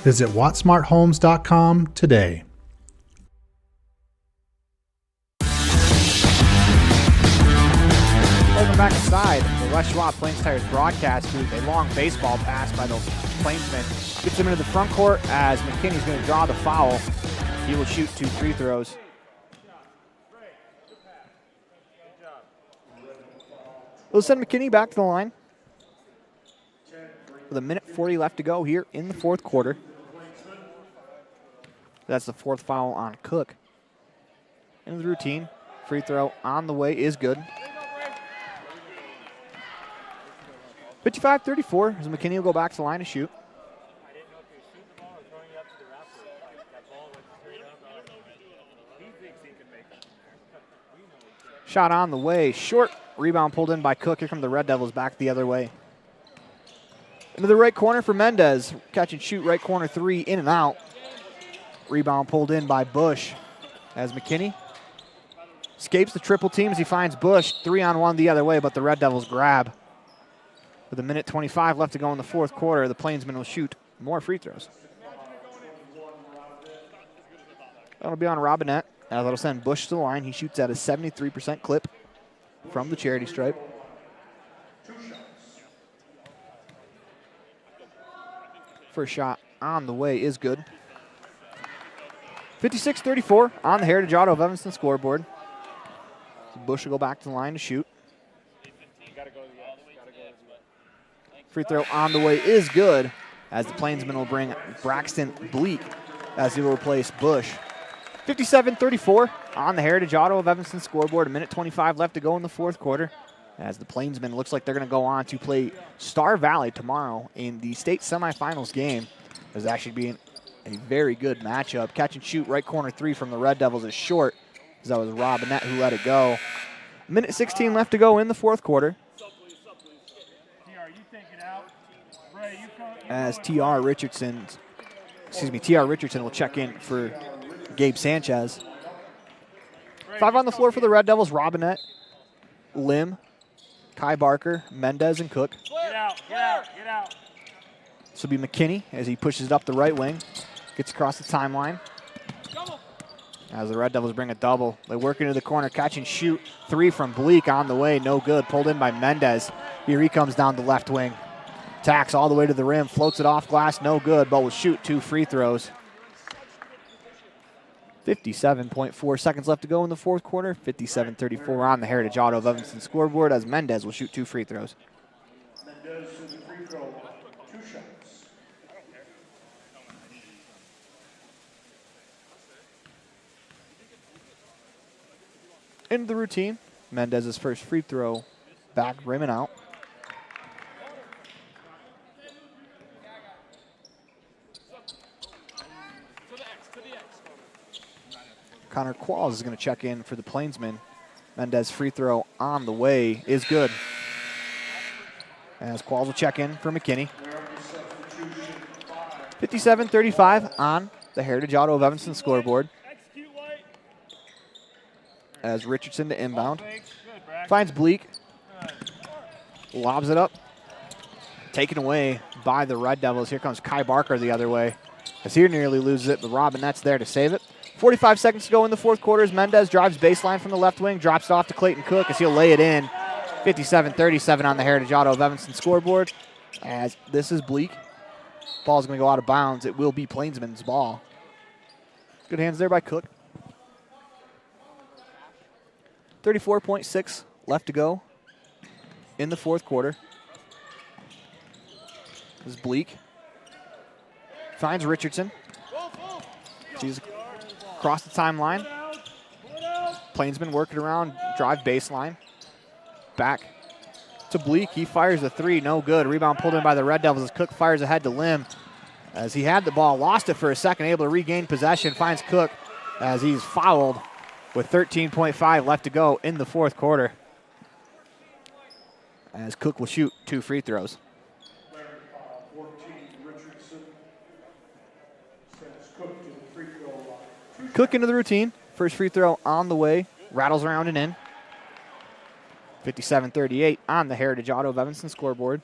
Visit wattsmarthomes.com today. Welcome back inside the Les Schwab Plains Tires broadcast booth. A long baseball pass by the Plainsmen gets him into the front court as McKinney's going to draw the foul. He will shoot 2 free throws. We'll send McKinney back to the line with a minute 40 left to go here in the fourth quarter. That's the fourth foul on Cook. Into the routine. Free throw on the way is good. 55-34 as McKinney will go back to the line to shoot. Shot on the way, short. Rebound pulled in by Cook. Here come the Red Devils back the other way. Into the right corner for Mendez. Catch and shoot right corner 3, in and out. Rebound pulled in by Bush as McKinney escapes the triple team as he finds Bush. 3-on-1 the other way, but the Red Devils grab. With a minute 25 left to go in the fourth quarter, the Plainsmen will shoot more free throws. That'll be on Robinette. That'll send Bush to the line. He shoots at a 73% clip from the charity stripe. First shot on the way is good. 56-34 on the Heritage Auto of Evanston scoreboard. Bush will go back to the line to shoot. Free throw on the way is good as the Plainsmen will bring Braxton Bleak as he will replace Bush. 57-34 on the Heritage Auto of Evanston scoreboard. A minute 25 left to go in the fourth quarter as the Plainsmen looks like they're going to go on to play Star Valley tomorrow in the state semifinals game. There's actually being a very good matchup. Catch and shoot right corner 3 from the Red Devils is short as that was Robinette who let it go. Minute 16 left to go in the fourth quarter. As T.R. Richardson will check in for Gabe Sanchez. 5 on the floor for the Red Devils: Robinette, Lim, Kai Barker, Mendez, and Cook. Get out. This will be McKinney as he pushes it up the right wing. Gets across the timeline. As the Red Devils bring a double. They work into the corner, catch and shoot. 3 from Bleak on the way, no good. Pulled in by Mendez. Here he comes down the left wing. Tacks all the way to the rim, floats it off glass, no good, but will shoot 2 free throws. 57.4 seconds left to go in the fourth quarter. 57-34 on the Heritage Auto of Evanston scoreboard as Mendez will shoot 2 free throws. Mendez to the free throw, 2 shots. into the routine. Mendez's first free throw back, rim and out. Connor Qualls is going to check in for the Plainsmen. Mendez free throw on the way is good. As Qualls will check in for McKinney. 57-35 on the Heritage Auto of Evanston scoreboard. As Richardson to inbound. Finds Bleak. Lobs it up. Taken away by the Red Devils. Here comes Kai Barker the other way. As he nearly loses it, but Robinette's there to save it. 45 seconds to go in the fourth quarter as Mendez drives baseline from the left wing, drops it off to Clayton Cook as he'll lay it in. 57-37 on the Heritage Auto of Evanston scoreboard. As this is Bleak. Ball's going to go out of bounds. It will be Plainsman's ball. Good hands there by Cook. 34.6 left to go in the fourth quarter. This is Bleak. Finds Richardson. She's across the timeline. Plainsman working around, drive baseline. Back to Bleak. He fires a three, no good. Rebound pulled in by the Red Devils as Cook fires ahead to Lim. As he had the ball, lost it for a second, able to regain possession. Finds Cook as he's fouled with 13.5 left to go in the fourth quarter. As Cook will shoot 2 free throws. Cook into the routine. First free throw on the way. Rattles around and in. 57-38 on the Heritage Auto of Evanston scoreboard.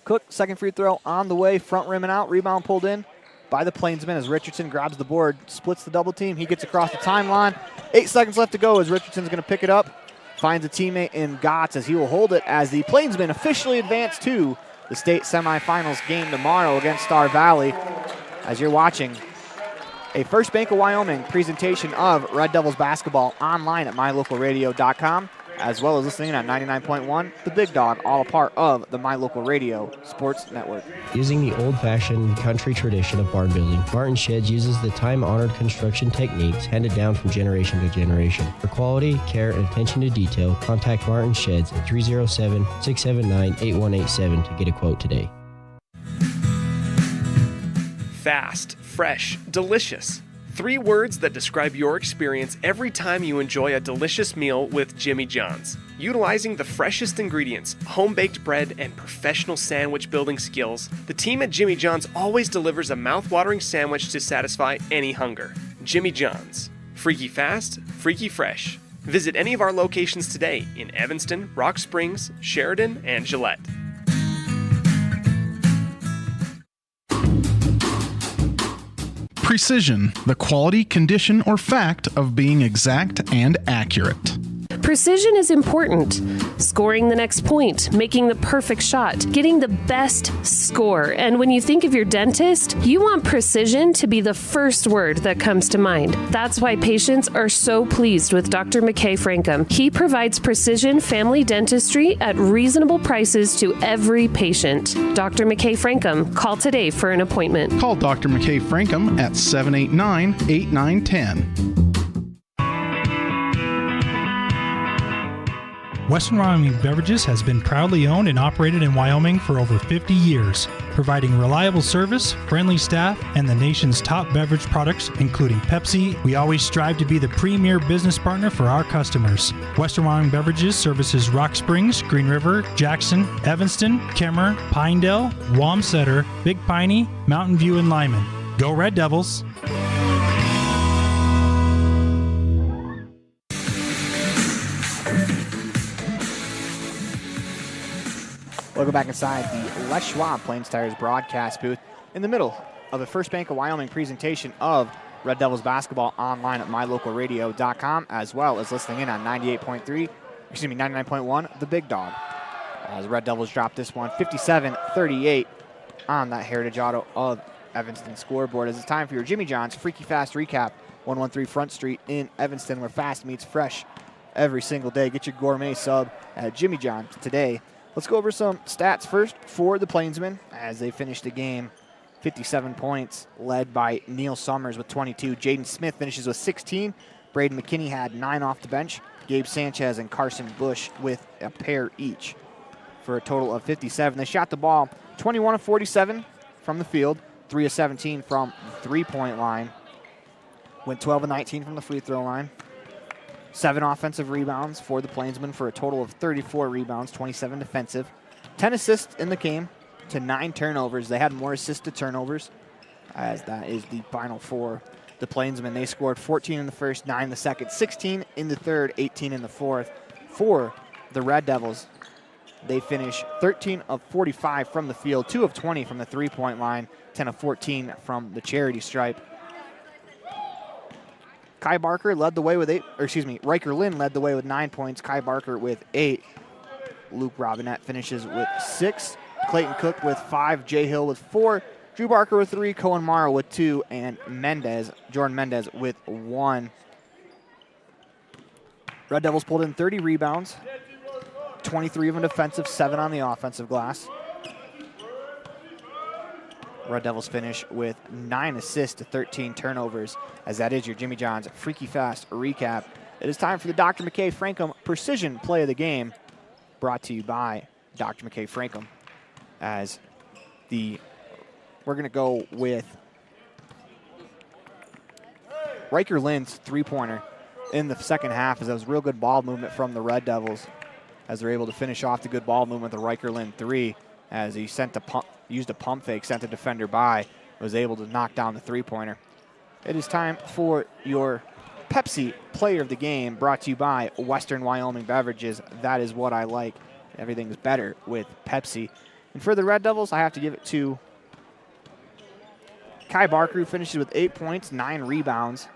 Cook, second free throw on the way. Front rim and out. Rebound pulled in by the Plainsmen as Richardson grabs the board. Splits the double team. He gets across the timeline. 8 seconds left to go as Richardson's going to pick it up. Finds a teammate in Gotts as he will hold it as the Plainsmen officially advance to the state semifinals game tomorrow against Star Valley. As you're watching a First Bank of Wyoming presentation of Red Devils basketball online at mylocalradio.com, as well as listening on 99.1, The Big Dog, all a part of the My Local Radio Sports Network. Using the old-fashioned country tradition of barn building, Martin Sheds uses the time-honored construction techniques handed down from generation to generation. For quality, care, and attention to detail, contact Martin Sheds at 307-679-8187 to get a quote today. Fast, fresh, delicious. 3 words that describe your experience every time you enjoy a delicious meal with Jimmy John's. Utilizing the freshest ingredients, home-baked bread, and professional sandwich building skills, the team at Jimmy John's always delivers a mouth-watering sandwich to satisfy any hunger. Jimmy John's. Freaky fast, freaky fresh. Visit any of our locations today in Evanston, Rock Springs, Sheridan, and Gillette. Precision, the quality, condition, or fact of being exact and accurate. Precision is important. Scoring the next point, making the perfect shot, getting the best score. And when you think of your dentist, you want precision to be the first word that comes to mind. That's why patients are so pleased with Dr. McKay Frankum. He provides precision family dentistry at reasonable prices to every patient. Dr. McKay Frankum, call today for an appointment. Call Dr. McKay Frankum at 789-8910. Western Wyoming Beverages has been proudly owned and operated in Wyoming for over 50 years, providing reliable service, friendly staff, and the nation's top beverage products, including Pepsi. We always strive to be the premier business partner for our customers. Western Wyoming Beverages services Rock Springs, Green River, Jackson, Evanston, Kemmer, Pinedale, Wamsutter, Big Piney, Mountain View, and Lyman. Go Red Devils! Welcome back inside the Les Schwab Plains Tires broadcast booth in the middle of the First Bank of Wyoming presentation of Red Devils basketball online at mylocalradio.com, as well as listening in on 99.1, The Big Dog. As Red Devils drop this one, 57-38 on that Heritage Auto of Evanston scoreboard. As it's time for your Jimmy John's Freaky Fast Recap, 113 Front Street in Evanston, where fast meets fresh every single day. Get your gourmet sub at Jimmy John's today. Let's go over some stats first for the Plainsmen as they finish the game 57 points, led by Neil Summers with 22. Jaden Smith finishes with 16. Braden McKinney had 9 off the bench. Gabe Sanchez and Carson Bush with a pair each for a total of 57. They shot the ball 21 of 47 from the field, 3 of 17 from the three-point line. Went 12 of 19 from the free throw line. 7 offensive rebounds for the Plainsmen for a total of 34 rebounds, 27 defensive. 10 assists in the game to 9 turnovers. They had more assists to turnovers, as that is the final for the Plainsmen. They scored 14 in the first, 9 in the second, 16 in the third, 18 in the fourth. For the Red Devils, they finish 13 of 45 from the field, 2 of 20 from the three-point line, 10 of 14 from the charity stripe. Riker Lynn led the way with 9 points. Kai Barker with 8. Luke Robinette finishes with 6. Clayton Cook with 5. Jay Hill with 4. Drew Barker with 3. Cohen Morrow with 2. And Jordan Mendez with 1. Red Devils pulled in 30 rebounds. 23 of them defensive, 7 on the offensive glass. Red Devils finish with 9 assists to 13 turnovers, as that is your Jimmy John's Freaky Fast recap. It is time for the Dr. McKay Frankum Precision Play of the Game, brought to you by Dr. McKay Frankum. We're going to go with Riker Lynn's three-pointer in the second half, as that was real good ball movement from the Red Devils, as they're able to finish off the good ball movement with the Riker Lynn 3, as he used a pump fake, sent the defender by, was able to knock down the three-pointer. It is time for your Pepsi Player of the Game, brought to you by Western Wyoming Beverages. That is what I like. Everything's better with Pepsi. And for the Red Devils, I have to give it to Kai Barker, who finishes with 8 points, 9 rebounds,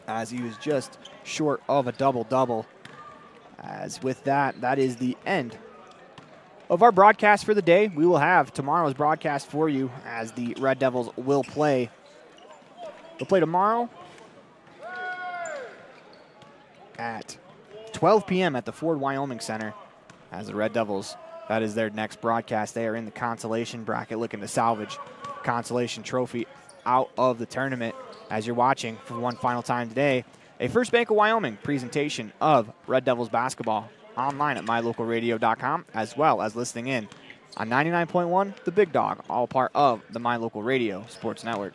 as he was just short of a double-double. As with that, that is the end of our broadcast for the day. We will have tomorrow's broadcast for you, as the Red Devils will play. They'll play tomorrow at 12 p.m. at the Ford Wyoming Center, as the Red Devils, that is their next broadcast. They are in the consolation bracket, looking to salvage consolation trophy out of the tournament. As you're watching for one final time today, a First Bank of Wyoming presentation of Red Devils basketball, online at mylocalradio.com, as well as listening in on 99.1 The Big Dog, all part of the My Local Radio Sports Network.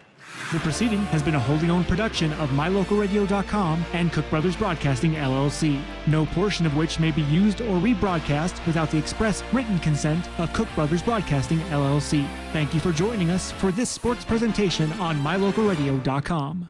The proceeding has been a wholly owned production of mylocalradio.com and Cook Brothers Broadcasting, LLC, no portion of which may be used or rebroadcast without the express written consent of Cook Brothers Broadcasting, LLC. Thank you for joining us for this sports presentation on mylocalradio.com.